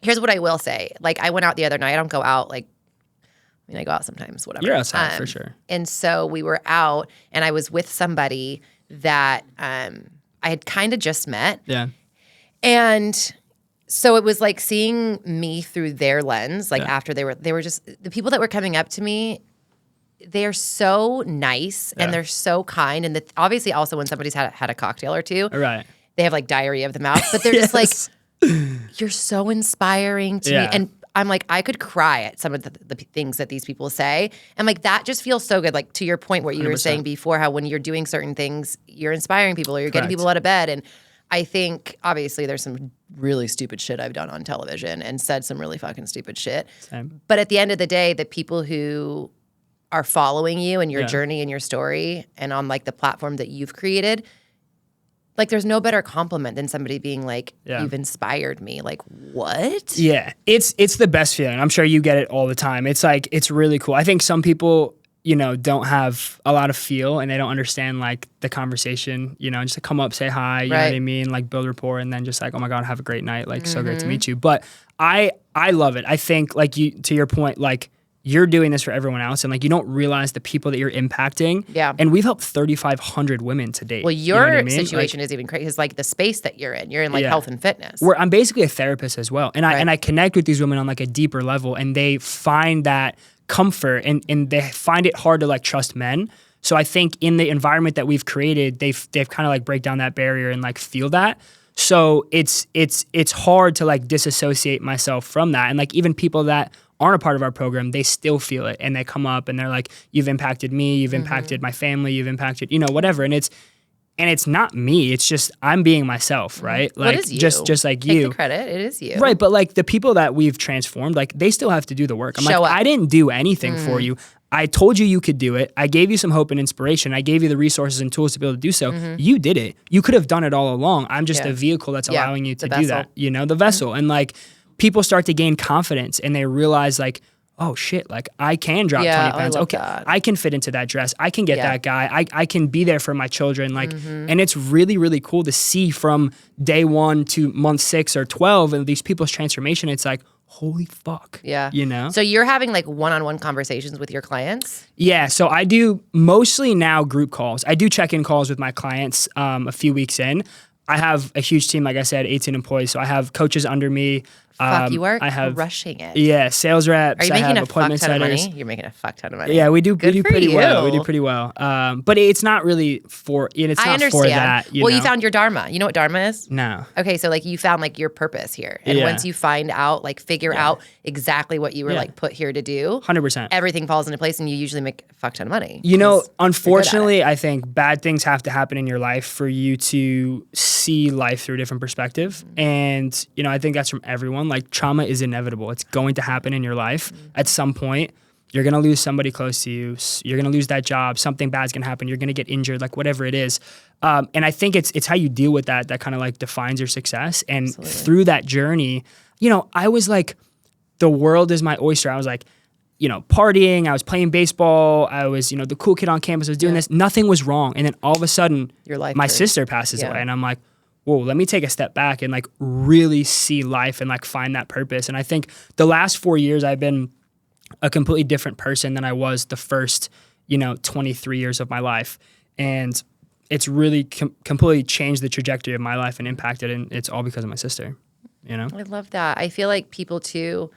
here's what I will say. Like I went out the other night. I don't go out like, I go out sometimes, whatever. You're outside for sure. And so we were out and I was with somebody that I had kind of just met. Yeah. And so it was like seeing me through their lens, like after they were just, the people that were coming up to me, they are so nice and they're so kind. And obviously also when somebody's had a cocktail or two, they have like diarrhea of the mouth, but they're just like, you're so inspiring to me. And I'm like, I could cry at some of the things that these people say. And like, that just feels so good. Like to your point where you 100%. Were saying before, how when you're doing certain things, you're inspiring people or you're getting people out of bed. And I think obviously there's some really stupid shit I've done on television and said some really fucking stupid shit. Same. But at the end of the day, the people who are following you and your journey and your story and on like the platform that you've created, like there's no better compliment than somebody being like, you've inspired me. Like, what? Yeah. It's the best feeling. I'm sure you get it all the time. It's like, it's really cool. I think some people, you know, don't have a lot of feel and they don't understand like the conversation, you know, just to come up, say hi, you know what I mean? Like build rapport and then just like, oh my God, have a great night. Like so great to meet you. But I love it. I think like to your point, like you're doing this for everyone else and like you don't realize the people that you're impacting. Yeah. And we've helped 3,500 women to date. Well, your situation is even crazy. It's like the space that you're in. You're in like health and fitness. Where I'm basically a therapist as well. And I connect with these women on like a deeper level and they find that comfort and they find it hard to like trust men. So I think in the environment that we've created, they've kind of like break down that barrier and like feel that. So it's hard to like disassociate myself from that. And like even people that aren't a part of our program, they still feel it and they come up and they're like, you've impacted me, you've impacted my family, you've impacted, you know, whatever. And it's not me. It's just I'm being myself, right? Like what is you? just like Take you. the credit. It is you. Right, but like the people that we've transformed, like they still have to do the work. I'm Show like, up. I didn't do anything for you. I told you could do it. I gave you some hope and inspiration. I gave you the resources and tools to be able to do so. You did it. You could have done it all along. I'm just a vehicle that's allowing you to do that. You know, the vessel. And like people start to gain confidence and they realize like, oh shit, like I can drop 20 pounds. Okay, I can fit into that dress. I can get that guy. I can be there for my children. Like, and it's really, really cool to see from day 1 to month 6 or 12 and these people's transformation. It's like, holy fuck. Yeah. You know? So you're having like one-on-one conversations with your clients? Yeah. So I do mostly now group calls. I do check-in calls with my clients a few weeks in. I have a huge team, like I said, 18 employees. So I have coaches under me. Fuck, you are crushing it. Yeah, sales reps. Are you making a fuck ton of money? setters. You're making a fuck ton of money. Yeah, we do pretty well. We you. do pretty well. But it's not really for it's I not understand. for that. You know? You found your Dharma. You know what Dharma is? No. Okay, so like you found like your purpose here. And once you find out, like figure out exactly what you were like put here to do, 100%. everything falls into place and you usually make a fuck ton of money. You know, unfortunately, I think bad things have to happen in your life for you to see life through a different perspective. And, you know, I think that's from everyone. Like trauma is inevitable. It's going to happen in your life at some point. You're going to lose somebody close to you. You're going to lose that job. Something bad's going to happen. You're going to get injured, like whatever it is. And I think it's how you deal with that kind of like defines your success. And Absolutely. through that journey, you know, I was like, the world is my oyster. I was like, you know, partying. I was playing baseball. I was, you know, the cool kid on campus. I was doing this. Nothing was wrong. And then all of a sudden, Your life my turns. sister passes away. And I'm like, whoa, let me take a step back and like really see life and like find that purpose. And I think the last 4 years I've been a completely different person than I was the first, you know, 23 years of my life. And it's really completely changed the trajectory of my life and impacted it. And it's all because of my sister, you know? I love that. I feel like people too,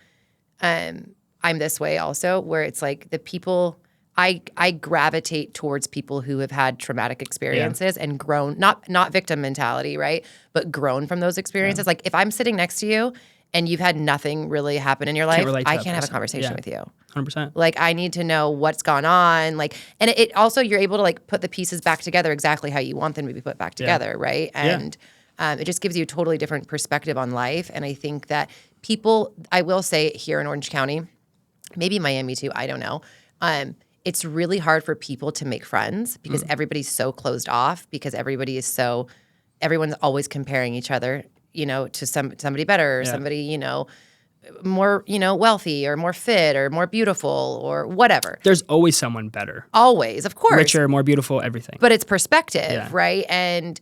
I'm this way also, where it's like the people, I gravitate towards people who have had traumatic experiences and grown, not victim mentality, right? But grown from those experiences. Like if I'm sitting next to you and you've had nothing really happen in your life, I can't have a conversation with you. 100%. Like I need to know what's gone on. Like, and it also, you're able to like put the pieces back together exactly how you want them to be put back together, right? And it just gives you a totally different perspective on life. And I think that people, I will say here in Orange County, maybe Miami too, I don't know. It's really hard for people to make friends because everybody's so closed off, because everyone's always comparing each other, you know, to somebody better or somebody, you know, more, you know, wealthy or more fit or more beautiful or whatever. There's always someone better. Always, of course. Richer, more beautiful, everything. But it's perspective, right? And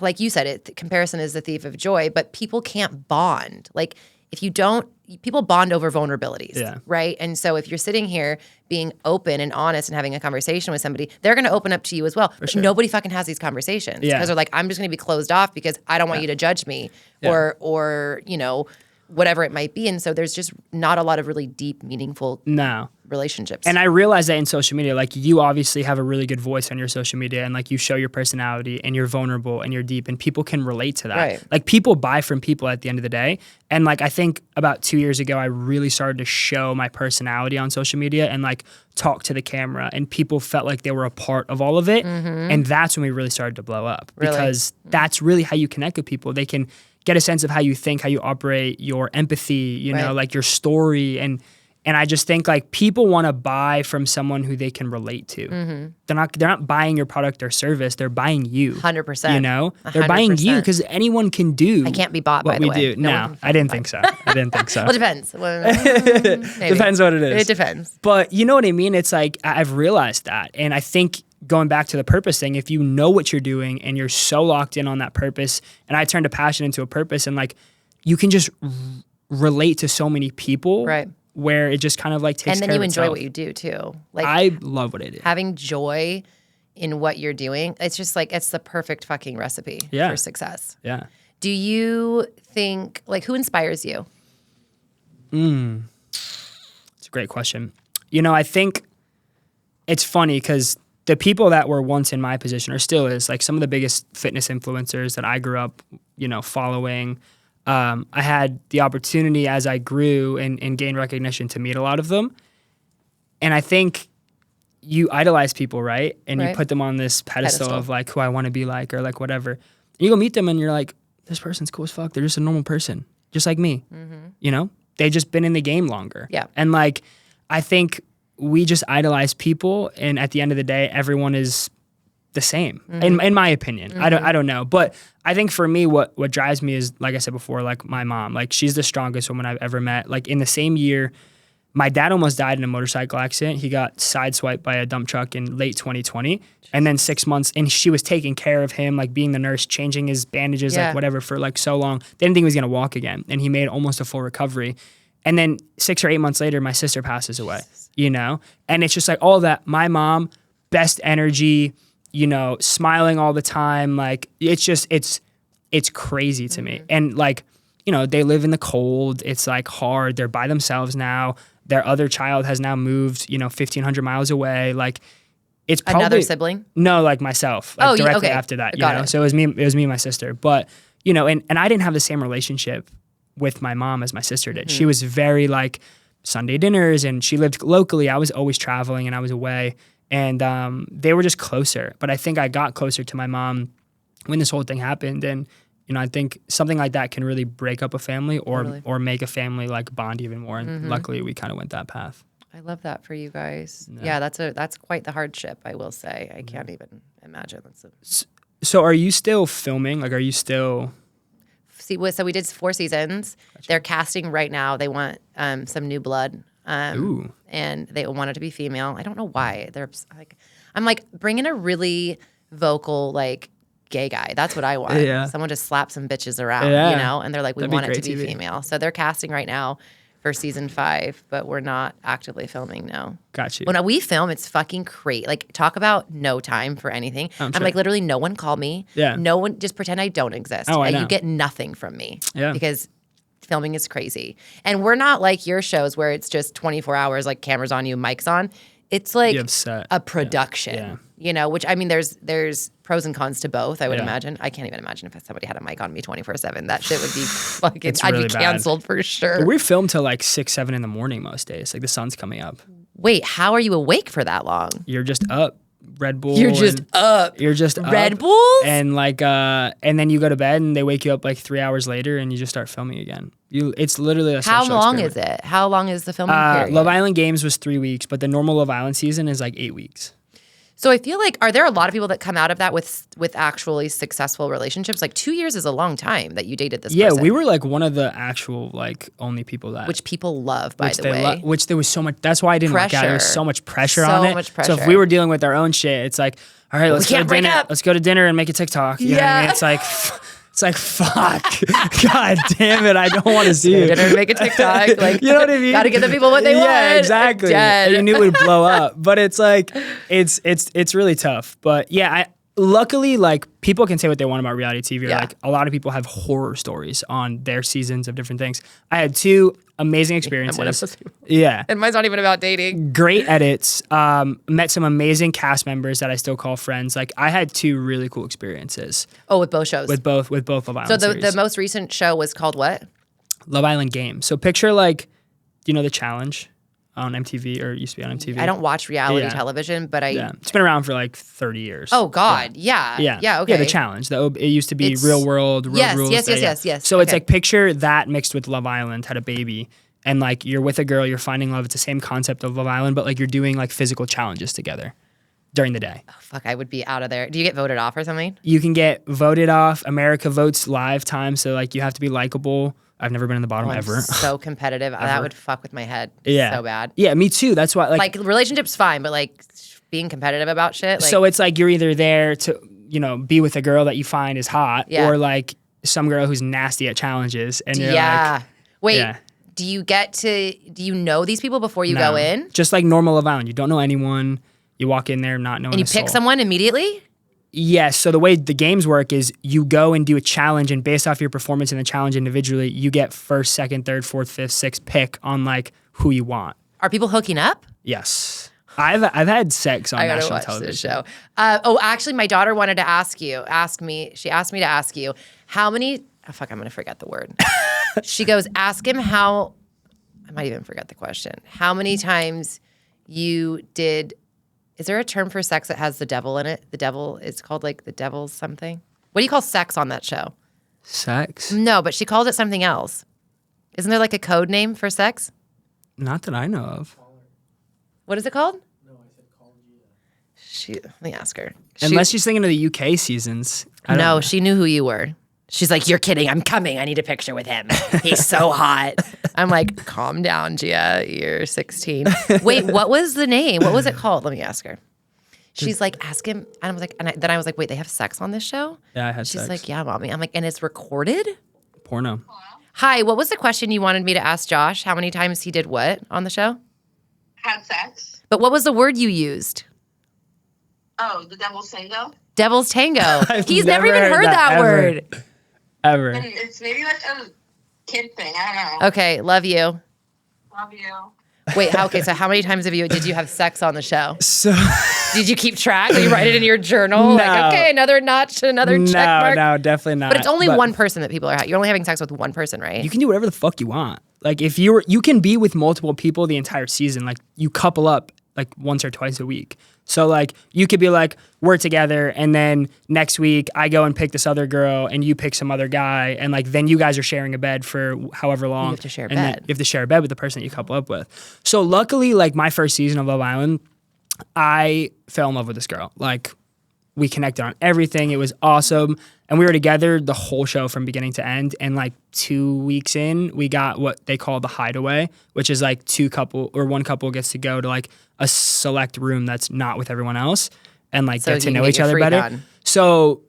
like you said, comparison is the thief of joy, but people can't bond. Like if you don't, people bond over vulnerabilities, right? And so if you're sitting here being open and honest and having a conversation with somebody, they're going to open up to you as well. But nobody fucking has these conversations because they're like, I'm just going to be closed off because I don't want you to judge me or, you know, whatever it might be. And so there's just not a lot of really deep, meaningful relationships. And I realize that in social media, like you obviously have a really good voice on your social media and like you show your personality and you're vulnerable and you're deep and people can relate to that. Right. Like people buy from people at the end of the day. And like I think about 2 years ago, I really started to show my personality on social media and like talk to the camera and people felt like they were a part of all of it. And that's when we really started to blow up because that's really how you connect with people. They can get a sense of how you think, how you operate, your empathy, you know, like your story. And I just think like people want to buy from someone who they can relate to. They're not buying your product or service. They're buying you. 100%. You know, they're buying you because anyone can do. I can't be bought, what by the we way. do. No, I didn't think so. I didn't think so. Well, it depends. Depends what it is. It depends. But you know what I mean? It's like I've realized that. And I think going back to the purpose thing, if you know what you're doing and you're so locked in on that purpose, and I turned a passion into a purpose, and like you can just relate to so many people. Right. Where it just kind of like takes care of itself. And then you enjoy what you do too. Like I love what I do. Having joy in what you're doing, it's just like, it's the perfect fucking recipe for success. Yeah. Do you think, like, who inspires you? It's a great question. You know, I think it's funny because the people that were once in my position or still is like some of the biggest fitness influencers that I grew up, you know, following. I had the opportunity as I grew and gained recognition to meet a lot of them. And I think you idolize people, right? And you put them on this pedestal of like who I want to be like or like whatever. And you go meet them and you're like, this person's cool as fuck. They're just a normal person, just like me. You know, they've just been in the game longer. Yeah. And like, I think we just idolize people. And at the end of the day, everyone is the same, in my opinion. I don't know. But I think for me, what drives me is, like I said before, like my mom. Like she's the strongest woman I've ever met. Like in the same year, my dad almost died in a motorcycle accident. He got sideswiped by a dump truck in late 2020. And then 6 months, and she was taking care of him, like being the nurse, changing his bandages, like whatever, for like so long. They didn't think he was gonna walk again. And he made almost a full recovery. And then 6 or 8 months later, my sister passes away, you know? And it's just like all that. My mom, best energy, you know, smiling all the time. Like it's just, it's crazy to me. And like, you know, they live in the cold. It's like hard. They're by themselves now. Their other child has now moved, you know, 1,500 miles away. Like it's probably another sibling. No, like myself. Like directly after that, you know. So it was me and my sister. But you know, and I didn't have the same relationship with my mom as my sister did. She was very like Sunday dinners, and she lived locally. I was always traveling, and I was away. And they were just closer. But I think I got closer to my mom when this whole thing happened. And I think something like that can really break up a family or Totally. or make a family like bond even more. And luckily, we kind of went that path. I love that for you guys. Yeah, that's quite the hardship, I will say. I can't even imagine. So are you still filming? Like, are you still? So we did 4 seasons. Gotcha. They're casting right now. They want some new blood. Ooh. And they want it to be female. I don't know why. I'm like, bring in a really vocal, like, gay guy. That's what I want. Yeah. Someone just slap some bitches around, and they're like, we want it to be TV. female. So they're casting right now for season 5, but we're not actively filming now. Got you. When we film, it's fucking great. Like, talk about no time for anything. I'm sure. like, literally, no one call me. Yeah. No one, just pretend I don't exist. Oh, I know. You get nothing from me. Yeah. Because filming is crazy. And we're not like your shows where it's just 24 hours, like cameras on you, mics on. It's like a production, which, I mean, there's pros and cons to both, I would imagine. I can't even imagine if somebody had a mic on me 24/7. That shit would be fucking, really I'd be canceled for sure. We film till like 6, 7 in the morning most days. Like the sun's coming up. Wait, how are you awake for that long? You're just up. Red Bull. You're just up. Red Bulls? And like and then you go to bed and they wake you up like 3 hours later and you just start filming again. It's literally a How social long experiment. is it? How long is the filming period? Love Island Games was 3 weeks, but the normal Love Island season is like 8 weeks. So I feel like, are there a lot of people that come out of that with actually successful relationships? Like 2 years is a long time that you dated this person. Yeah, we were like one of the actual like only people that. Which people love, by the way. Which there was so much, that's why I didn't work out. There was so much pressure on it. So much pressure. So if we were dealing with our own shit, it's like, all right, let's go to dinner. Let's go to dinner and make a TikTok. You know what I mean? It's like, fuck. God damn it, I don't want to see it. Dinner and make a TikTok. Like, you know what I mean? Gotta give the people what they want. Yeah, exactly. And you knew it would blow up. But it's like, it's really tough. But yeah, luckily, like, people can say what they want about reality TV. Like, a lot of people have horror stories on their seasons of different things. I had 2 amazing experiences. Yeah. And mine's not even about dating. Great edits. Met some amazing cast members that I still call friends. Like, I had 2 really cool experiences. Oh, with both shows? With both Love Island So series. the most recent show was called what? Love Island Games. So picture like, The Challenge on MTV, or it used to be on MTV. I don't watch reality television, but it's been around for like 30 years. Oh God, yeah, okay. Yeah, The Challenge. It used to be Real World, Real Rules. Yes. So it's like, picture that mixed with Love Island, had a baby, and like you're with a girl, you're finding love. It's the same concept of Love Island, but like you're doing like physical challenges together during the day. Oh fuck, I would be out of there. Do you get voted off or something? You can get voted off. America votes live time, so like you have to be likable. I've never been in the bottom ever. So competitive. That would fuck with my head so bad. Yeah, me too. That's why like relationships fine, but like being competitive about shit. Like, so it's like you're either there to, be with a girl that you find is hot, or like some girl who's nasty at challenges, and you're like, wait, do you know these people before you go in? Just like normal Love Island. You don't know anyone. You walk in there not knowing and you pick someone immediately? Yes. So the way the games work is you go and do a challenge, and based off your performance in the challenge individually, you get 1st, 2nd, 3rd, 4th, 5th, 6th pick on like who you want. Are people hooking up? Yes. I've had sex on national television. This show. Actually, my daughter wanted to ask me to ask you how many. Oh fuck, I'm gonna forget the word. She goes, ask him how. I might even forget the question. How many times you did? Is there a term for sex that has the devil in it? The devil, it's called like the devil's something. What do you call sex on that show? Sex? No, but she called it something else. Isn't there like a code name for sex? Not that I know of. What is it called? No, I said call Gia. Let me ask her. Unless she's thinking of the UK seasons. No, she knew who you were. She's like, you're kidding. I'm coming. I need a picture with him. He's so hot. I'm like, calm down, Gia. You're 16. Wait, what was the name? What was it called? Let me ask her. She's like, ask him. And I was like, then I was like, wait, they have sex on this show? Yeah, I had sex. She's like, yeah, mommy. I'm like, and it's recorded? Porno. Hi, what was the question you wanted me to ask Josh? How many times he did what on the show? Had sex. But what was the word you used? Oh, the devil's tango? Devil's tango. He's never even heard that word. Ever. It's maybe like a kid thing. I don't know. Okay, love you. Love you. Wait, so how many times did you have sex on the show? So did you keep track? Did you write it in your journal? No. Like, okay, another notch, another check mark? No, definitely not. But it's only one person that people are you're only having sex with one person, right? You can do whatever the fuck you want. Like if you can be with multiple people the entire season. Like you couple up like once or twice a week. So like you could be like, we're together, and then next week I go and pick this other girl and you pick some other guy, and like then you guys are sharing a bed for however long. You have to share a and then bed. you have to share a bed with the person that you couple up with. So luckily, like my first season of Love Island, I fell in love with this girl. Like we connected on everything. It was awesome. And we were together the whole show from beginning to end. And like 2 weeks in, we got what they call the hideaway, which is like one couple gets to go to like a select room that's not with everyone else and like So get to you know get each your other freak better. on. So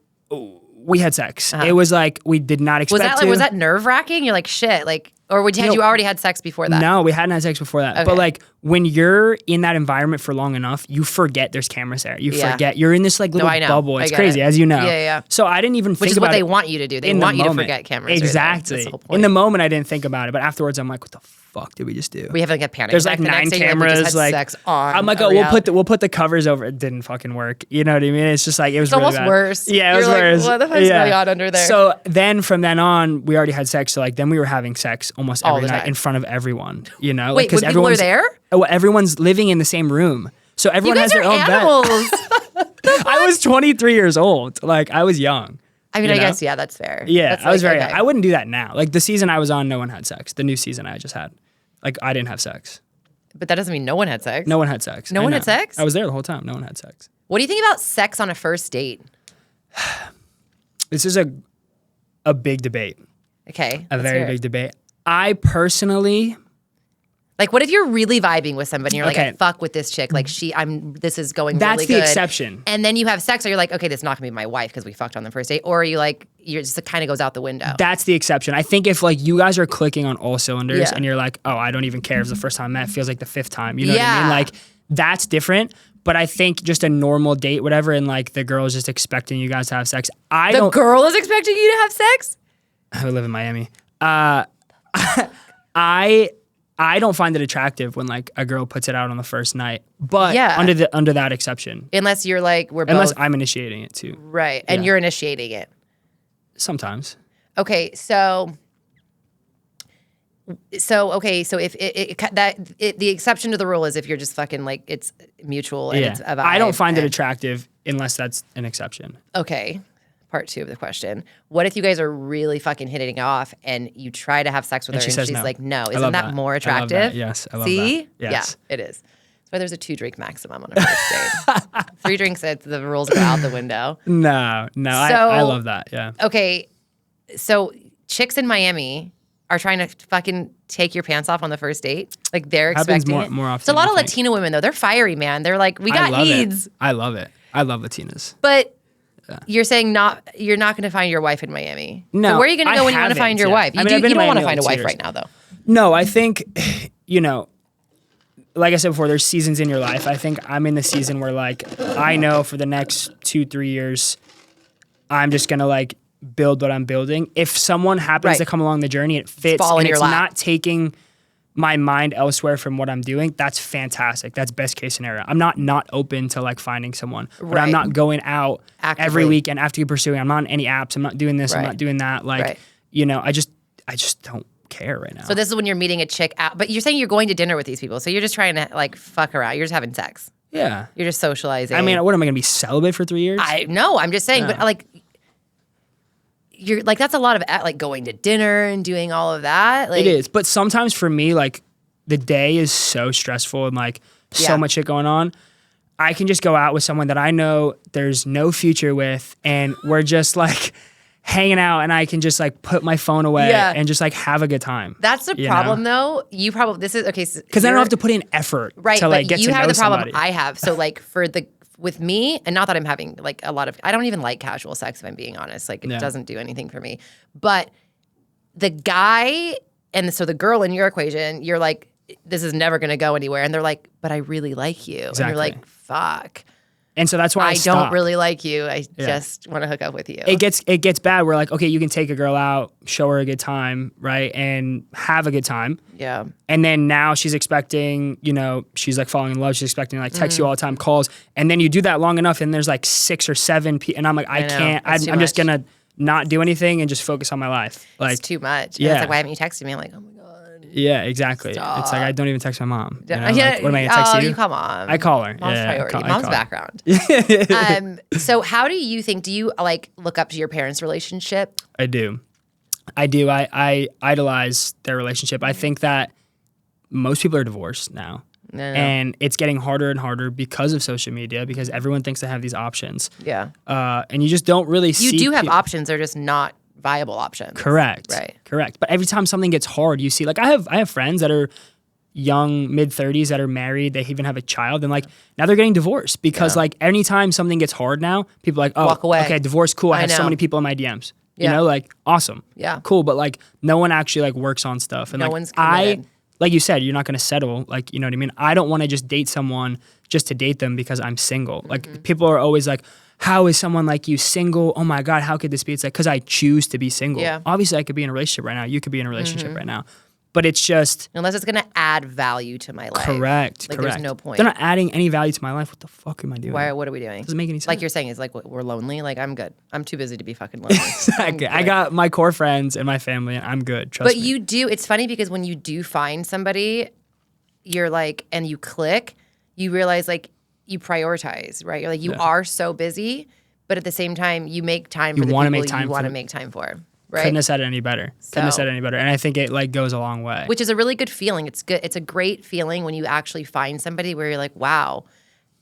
we had sex. It was like we did not expect Was that nerve wracking? You're like, shit, like, or had you already had sex before that? No, we hadn't had sex before that. Okay. But like when you're in that environment for long enough, you forget there's cameras there. You forget you're in this like little I know. bubble. I It's get crazy, it. as you know. Yeah. So I didn't even Which think is about what they it want you to do. They in want the you to moment. forget cameras. Are there. Exactly. That's the whole point. In the moment, I didn't think about it, but afterwards, I'm like, what the fuck did we just do? We have like a panic. There's like attack the 9 next day, you're cameras. we just had Like sex on. I'm like, a oh, reality. we'll put the covers over. It didn't fucking work. You know what I mean? It's just like it was It's really almost bad. worse. Yeah, it was You're like, worse. what the fuck's going on under there? So then from then on, we already had sex. So like then we were having sex almost All every the night time. in front of everyone. You know, Wait, when people are there? Oh, everyone's living in the same room. So You everyone guys has their are own animals. bed. I was 23 years old. Like I was young. I mean, You I know? guess, yeah, that's fair. Yeah, That's I was like, very. okay. I wouldn't do that now. Like the season I was on, no one had sex. The new season I just had, like I didn't have sex. But that doesn't mean no one had sex. No one had sex. No I one know. had sex? I was there the whole time. No one had sex. What do you think about sex on a first date? This is a big debate. Okay. A let's very hear it. big debate. I personally, Like, what if you're really vibing with somebody and you're like, Okay. I fuck with this chick. Like, this is going that's really the good. exception. And then you have sex, or you're like, okay, this is not gonna be my wife because we fucked on the first date. Or are you like, you're just, it kind of goes out the window. That's the exception. I think if like you guys are clicking on all cylinders Yeah. and you're like, oh, I don't even care if it's the first time I met, it feels like the 5th time. You know what I Yeah. mean? Like that's different. But I think just a normal date, whatever, and like the girl is just expecting you guys to have sex. The girl is expecting you to have sex? I live in Miami. I don't find it attractive when like a girl puts it out on the first night. But Yeah. under that exception. Unless you're like, we're Unless both. I'm initiating it too. Right. And Yeah. you're initiating it. Sometimes. Okay, so if the exception to the rule is if you're just fucking like it's mutual and it's a vibe. I don't find it and- attractive unless that's an exception. Okay, part 2 of the question. What if you guys are really fucking hitting it off and you try to have sex with And her she and says she's no. like, no? I Isn't love that more I love attractive? that. Yes, I love See? that. Yes. Yeah, it is. That's why there's a 2-drink maximum on a first date. 3 drinks, the rules go out the window. No, So- I love that. Yeah. Okay, so chicks in Miami are trying to fucking take your pants off on the first date. Like they're Happens expecting more- it. more often It's a lot than of you think. Latina women though. They're fiery, man. They're like, we I got love needs. it. I love it. I love Latinas. But you're saying you're not going to find your wife in Miami. No, So where are you going to I go when you want to haven't find your yet. wife? You, I mean, I've been you to don't want to Miami find a like 2 wife years. right now though. No, I think, you know, like I said before, there's seasons in your life. I think I'm in the season where like I know for the next 2-3 years, I'm just gonna like build what I'm building. If someone happens Right. to come along the journey, it fits fall in and your it's lap. not taking my mind elsewhere from what I'm doing, that's fantastic. That's best case scenario. I'm not open to like finding someone, but Right. I'm not going out Actively. every weekend after pursuing. I'm not on any apps. I'm not doing this. I'm Right. not doing that. Like, Right. you know, I just don't care right now. So this is when you're meeting a chick out, but you're saying you're going to dinner with these people. So you're just trying to like fuck around. You're just having sex. yeah. You're just socializing. I mean, what am I going to be celibate for 3 years? I know. I'm just saying, but like, you're like that's a lot of like going to dinner and doing all of that. Like, It is, but sometimes for me, like the day is so stressful and like so Yeah. much shit going on. I can just go out with someone that I know there's no future with, and we're just like hanging out, and I can just like put my phone away Yeah. and just like have a good time. That's the you problem, know? though. You probably this is okay Because I don't have to put in effort right, to like but get you to have know the problem somebody. I have. So like with me, and not that I'm having like a lot of, I don't even like casual sex if I'm being honest. Like it Yeah. doesn't do anything for me. But the guy and so the girl in your equation, you're like, this is never going to go anywhere, and they're like, but I really like you, and Exactly. you're like, fuck. And so that's why I I don't stopped. really like you. I just want to hook up with you. It gets bad. We're like, okay, you can take a girl out, show her a good time, right, and have a good time. Yeah. And then now she's expecting, you know, she's like falling in love. She's expecting to like text you all the time, calls. And then you do that long enough and there's like 6 or 7 and I'm like, I know. can't. That's too I'm just much. going to not do anything and just focus on my life. Like, It's too much. And yeah. it's like, why haven't you texted me? I'm like, oh my God. Yeah, exactly. Stop. It's like I don't even text my mom. You know? Yeah. Like, what am I gonna text you? You come on. I call her. Mom's priority. I Mom's call background. So how do you think? Do you like look up to your parents' relationship? I do. I idolize their relationship. I think that most people are divorced now. No. And it's getting harder and harder because of social media, because everyone thinks they have these options. Yeah. And you just don't really see. You do have options. They're just not viable options. Correct. Right. Correct. But every time something gets hard, you see, like I have friends that are young, mid-30s that are married. They even have a child, and like now they're getting divorced because like anytime something gets hard now, people are like, oh, walk away. Okay, divorce, cool. I have so know. many people in my DMs. Yeah. You know, like awesome. Yeah. Cool. But like no one actually like works on stuff. And No like one's committed. like you said, you're not going to settle. Like, you know what I mean? I don't want to just date someone just to date them because I'm single. Like people are always like, how is someone like you single? Oh my God, how could this be? It's like, because I choose to be single. Yeah. Obviously, I could be in a relationship right now. You could be in a relationship right now. But it's just. Unless it's going to add value to my life. Correct. Like correct. there's no point. They're not adding any value to my life. What the fuck am I doing? What are we doing? Doesn't make any sense. Like you're saying, is like we're lonely. Like I'm good. I'm too busy to be fucking lonely. Exactly. I got my core friends and my family, and I'm good. Trust me. But you do. It's funny because when you do find somebody, you're like, and you click, you realize like you prioritize, right? You're like, you are so busy, but at the same time, you make time for the people you want to make time for, right? Couldn't have said it any better. Couldn't have said it any better. And I think it like goes a long way. Which is a really good feeling. It's good. It's a great feeling when you actually find somebody where you're like, wow,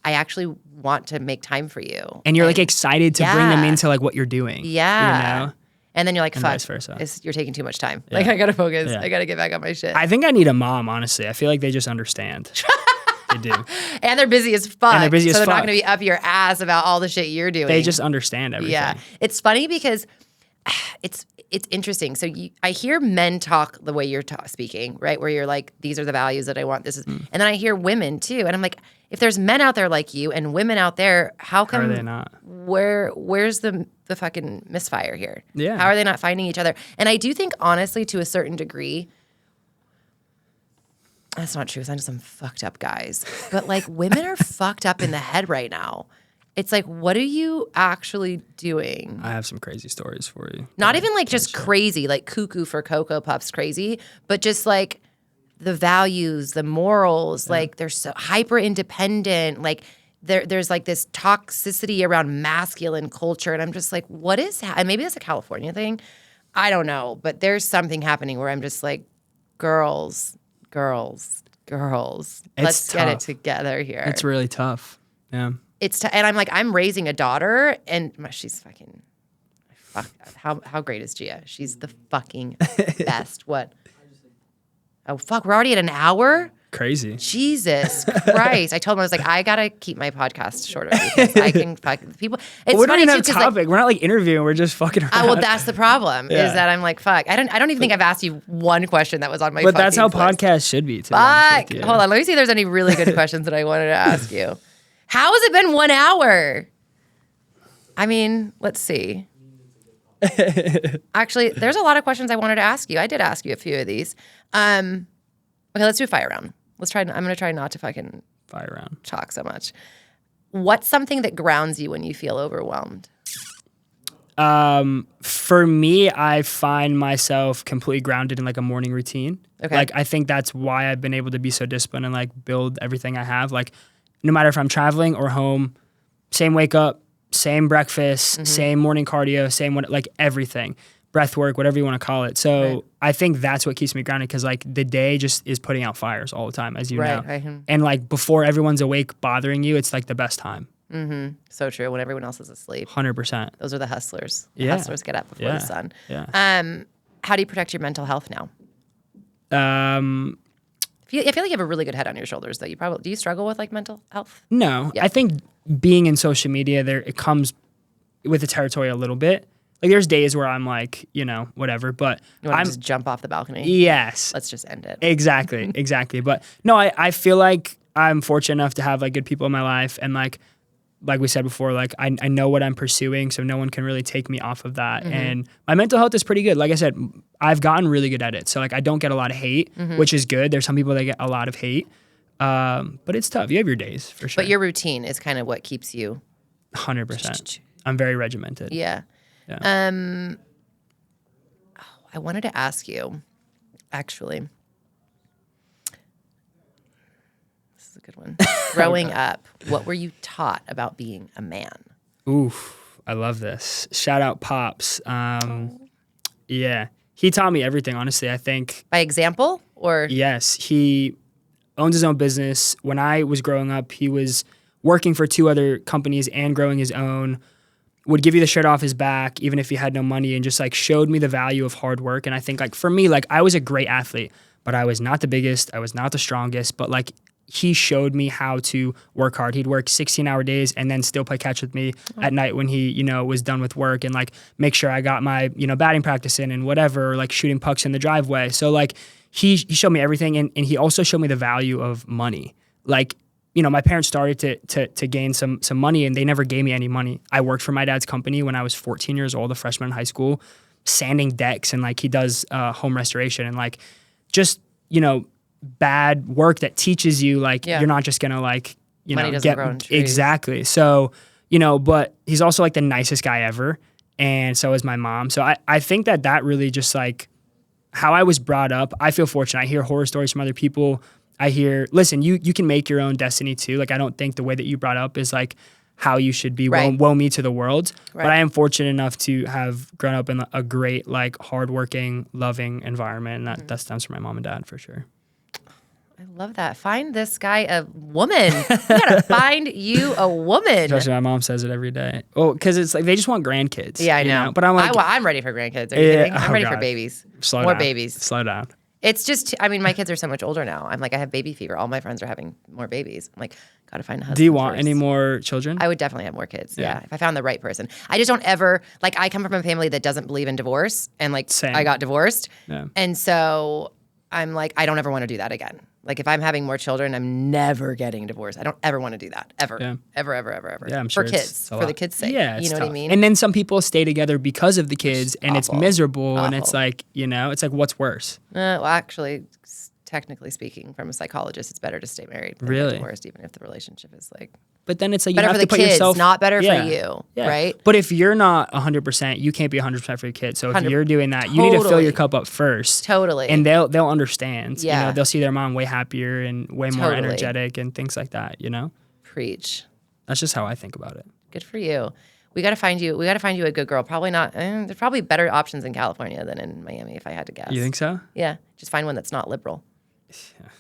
I actually want to make time for you. And you're like excited to bring them Yeah. into like what you're doing. Yeah. You know? And then you're like, fuck, vice versa. you're taking too much time. Like, I got to focus. Yeah. I got to get back on my shit. I think I need a mom, honestly. I feel like they just understand. They do. And they're busy as fuck. And they're busy as so they're not fuck. going to be up your ass about all the shit you're doing. They just understand everything. Yeah. It's funny because it's interesting. So I hear men talk the way you're speaking, right? Where you're like, these are the values that I want. This is, and then I hear women too. And I'm like, if there's men out there like you and women out there, how come are they not? Where's the fucking misfire here? Yeah. How are they not finding each other? And I do think, honestly, to a certain degree, that's not true. It's not just some fucked up guys. But like women are fucked up in the head right now. It's like, what are you actually doing? I have some crazy stories for you. Not even like just crazy, like cuckoo for Cocoa Puffs crazy, but just like the values, the morals, like they're so hyper independent. Like there's like this toxicity around masculine culture. And I'm just like, what is that? And maybe that's a California thing. I don't know. But there's something happening where I'm just like, girls. Let's get it together here. It's really tough. Yeah. And I'm like, I'm raising a daughter, and she's fucking. How great is Gia? She's the fucking best. What? Oh fuck, we're already at an hour. Crazy. Jesus Christ! I told him I was like, I gotta keep my podcast shorter because I can fuck people. It's we funny don't even too, have topic. like, we're not like interviewing. We're just fucking around. well, that's the problem. Yeah. Is that I'm like, fuck. I don't even think I've asked you one question that was on my. But that's how list. podcasts should be. Fuck. Hold on. Let me see if there's any really good questions that I wanted to ask you. How has it been 1 hour? I mean, let's see. Actually, there's a lot of questions I wanted to ask you. I did ask you a few of these. Okay, let's do a fire round. I'm going to try not to fucking fire round talk so much. What's something that grounds you when you feel overwhelmed? For me, I find myself completely grounded in like a morning routine. Okay. Like I think that's why I've been able to be so disciplined and like build everything I have. Like no matter if I'm traveling or home, same wake up, same breakfast, same morning cardio, like everything, breath work, whatever you want to call it. So I think that's what keeps me grounded because like the day just is putting out fires all the time, as you know. And like before everyone's awake bothering you, it's like the best time. Mm-hmm. So true. When everyone else is asleep. 100%. Those are the hustlers. The Yeah. hustlers get up before the sun. Yeah. How do you protect your mental health now? I I feel like you have a really good head on your shoulders, though. Do you struggle with like mental health? No, Yeah. I think being in social media, it comes with the territory a little bit. Like there's days where I'm like, whatever, but You want to just jump off the balcony? Yes. Let's just end it. Exactly. But no, I feel like I'm fortunate enough to have like good people in my life. And like we said before, like I know what I'm pursuing, so no one can really take me off of that. And my mental health is pretty good. Like I said, I've gotten really good at it. So like I don't get a lot of hate, which is good. There's some people that get a lot of hate. But it's tough. You have your days for sure. But your routine is kind of what keeps you. 100%. I'm very regimented. Yeah. Yeah. I wanted to ask you, actually. is a good one. Growing up, what were you taught about being a man? Oof, I love this. Shout out Pops. Yeah, he taught me everything, honestly. I think. By example, or? Yes, he owns his own business. When I was growing up, he was working for 2 other companies and growing his own, would give you the shirt off his back, even if he had no money, and just like showed me the value of hard work. And I think like for me, like I was a great athlete, but I was not the biggest, I was not the strongest, but like he showed me how to work hard. He'd work 16-hour days and then still play catch with me at night when he, was done with work, and like make sure I got my, batting practice in and whatever, or like shooting pucks in the driveway. So like he showed me everything, and he also showed me the value of money. Like, my parents started to gain some money, and they never gave me any money. I worked for my dad's company when I was 14 years old, a freshman in high school, sanding decks, and like he does home restoration, and like just, bad work that teaches you like you're not just gonna like money doesn't grow on trees. Exactly. So but he's also like the nicest guy ever, and so is my mom. So I think that really just like how I was brought up. I feel fortunate. I hear horror stories from other people. I hear, listen, you can make your own destiny too. Like I don't think the way that you brought up is like how you should be. Right. Woe me to the world. Right. But I am fortunate enough to have grown up in a great like hardworking, loving environment, and that stems from my mom and dad for sure. I love that. Find this guy a woman. You gotta find you a woman. Especially my mom says it every day. Oh, because it's like they just want grandkids. Yeah, I know. But I'm like, I'm ready for grandkids. Are you kidding? I'm ready for babies. Slow down. Babies. Slow down. It's just, my kids are so much older now. I'm like, I have baby fever. All my friends are having more babies. I'm like, gotta find a husband. Do you want first. any more children? I would definitely have more kids. Yeah. If I found the right person. I just don't ever, like, I come from a family that doesn't believe in divorce. And like, Same. I got divorced. Yeah. And so I'm like, I don't ever want to do that again. Like if I'm having more children, I'm never getting divorced. I don't ever want to do that. Ever. Yeah. Ever. Yeah, I'm sure for kids. For the kids' sake. Yeah, you know tough. what I mean? And then some people stay together because of the kids, and it's miserable, and it's Awful. like, it's like, what's worse? Well, actually, technically speaking, from a psychologist, it's better to stay married than Really? get divorced, even if the relationship is like But then it's like you better have for to the put kids, yourself. not better for you, right? But if you're not 100%, you can't be 100% for your kids. So if you're doing that, you need to fill Totally. your cup up first. Totally. And they'll understand. Yeah. They'll see their mom way happier and way more Totally. energetic and things like that. Preach. That's just how I think about it. Good for you. We got to find you. We got to find you a good girl. Probably not. There's probably better options in California than in Miami, if I had to guess. You think so? Yeah. Just find one that's not liberal.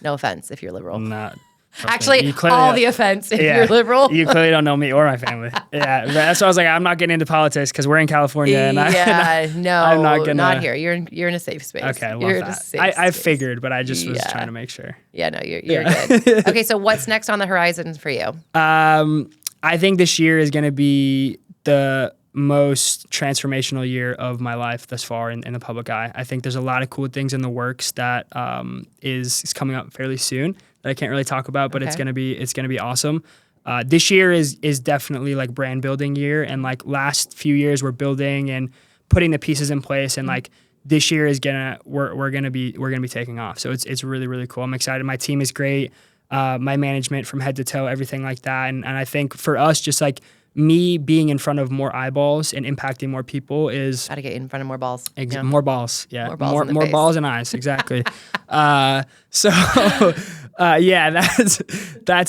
No offense if you're liberal. Not. Actually, all the offense if you're liberal. You clearly don't know me or my family. Yeah, that's why I was like, I'm not getting into politics because we're in California. And I'm not gonna. Not here. You're in a safe space. Okay, I love you're that. In a safe I space. figured, but I just was trying to make sure. Yeah, no, you're good. Okay, so what's next on the horizon for you? I think this year is going to be the most transformational year of my life thus far in the public eye. I think there's a lot of cool things in the works that is coming up fairly soon that I can't really talk about, but it's gonna be awesome. This year is definitely like brand building year, and like last few years we're building and putting the pieces in place, and like this year is we're gonna be taking off. So it's really, really cool. I'm excited. My team is great. My management from head to toe, everything like that, and I think for us, just like me being in front of more eyeballs and impacting more people is Got to get in front of more balls. more balls. Yeah, More balls in the more face. balls and eyes. Exactly. That's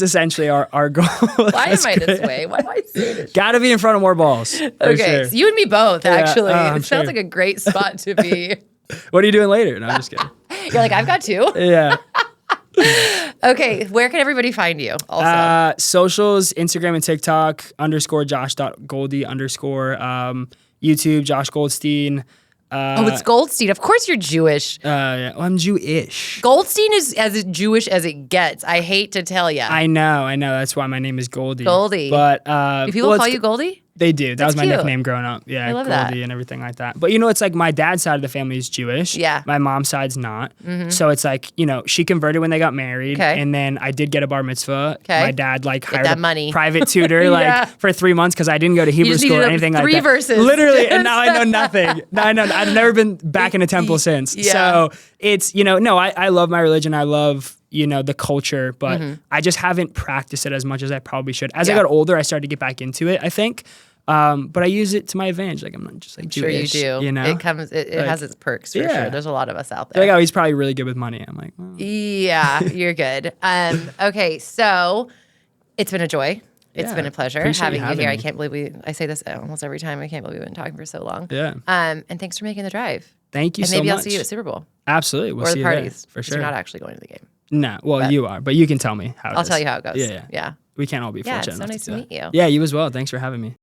essentially our goal. Why am I this way? Why am I saying this? Got to be in front of more balls. for Okay, sure. so you and me both, actually. I'm It sounds sure. like a great spot to be. What are you doing later? No, I'm just kidding. You're like, I've got two. Yeah. Okay, where can everybody find you also? Socials, Instagram and TikTok, _Josh.Goldie _, YouTube, Josh Goldstein. it's Goldstein. Of course you're Jewish. Yeah. Well, I'm Jewish. Goldstein is as Jewish as it gets. I hate to tell you. I know. That's why my name is Goldie. Goldie. But Do people call you Goldie? They do. That was my cute. nickname growing up. Yeah, I love Goldie that. and everything like that. But it's like my dad's side of the family is Jewish. Yeah. My mom's side's not. So it's like, she converted when they got married. Okay. And then I did get a bar mitzvah. Okay. My dad hired that a money. private tutor Yeah. for 3 months because I didn't go to Hebrew just school or needed anything like 3 that. verses. Literally. And now I know nothing. I've never been back in a temple since. Yeah. So it's, I love my religion. I love the culture, but I just haven't practiced it as much as I probably should. As I got older, I started to get back into it, I think. But I use it to my advantage. Like I'm not just like Sure, you Jewish, do. You know, It has its perks for Yeah. sure. There's a lot of us out they're there. like, oh, he's probably really good with money. I'm like, well, Yeah, you're good. Okay, so it's been a joy. It's Yeah, been a pleasure appreciate having you you here. having I can't believe I say this almost every time. I can't believe we've been talking for so long. yeah. And thanks for making the drive. Thank you And so much. maybe I'll see you at Super Bowl Absolutely, we'll or see the you there, parties. for 'cause sure. You're not actually going to the game. No, well, But- you are, but you can tell me how. I'll tell you how it goes. Yeah. Yeah. We can't all be Yeah, fortunate it's so enough nice to do meet that. you. Yeah, you as well. Thanks for having me.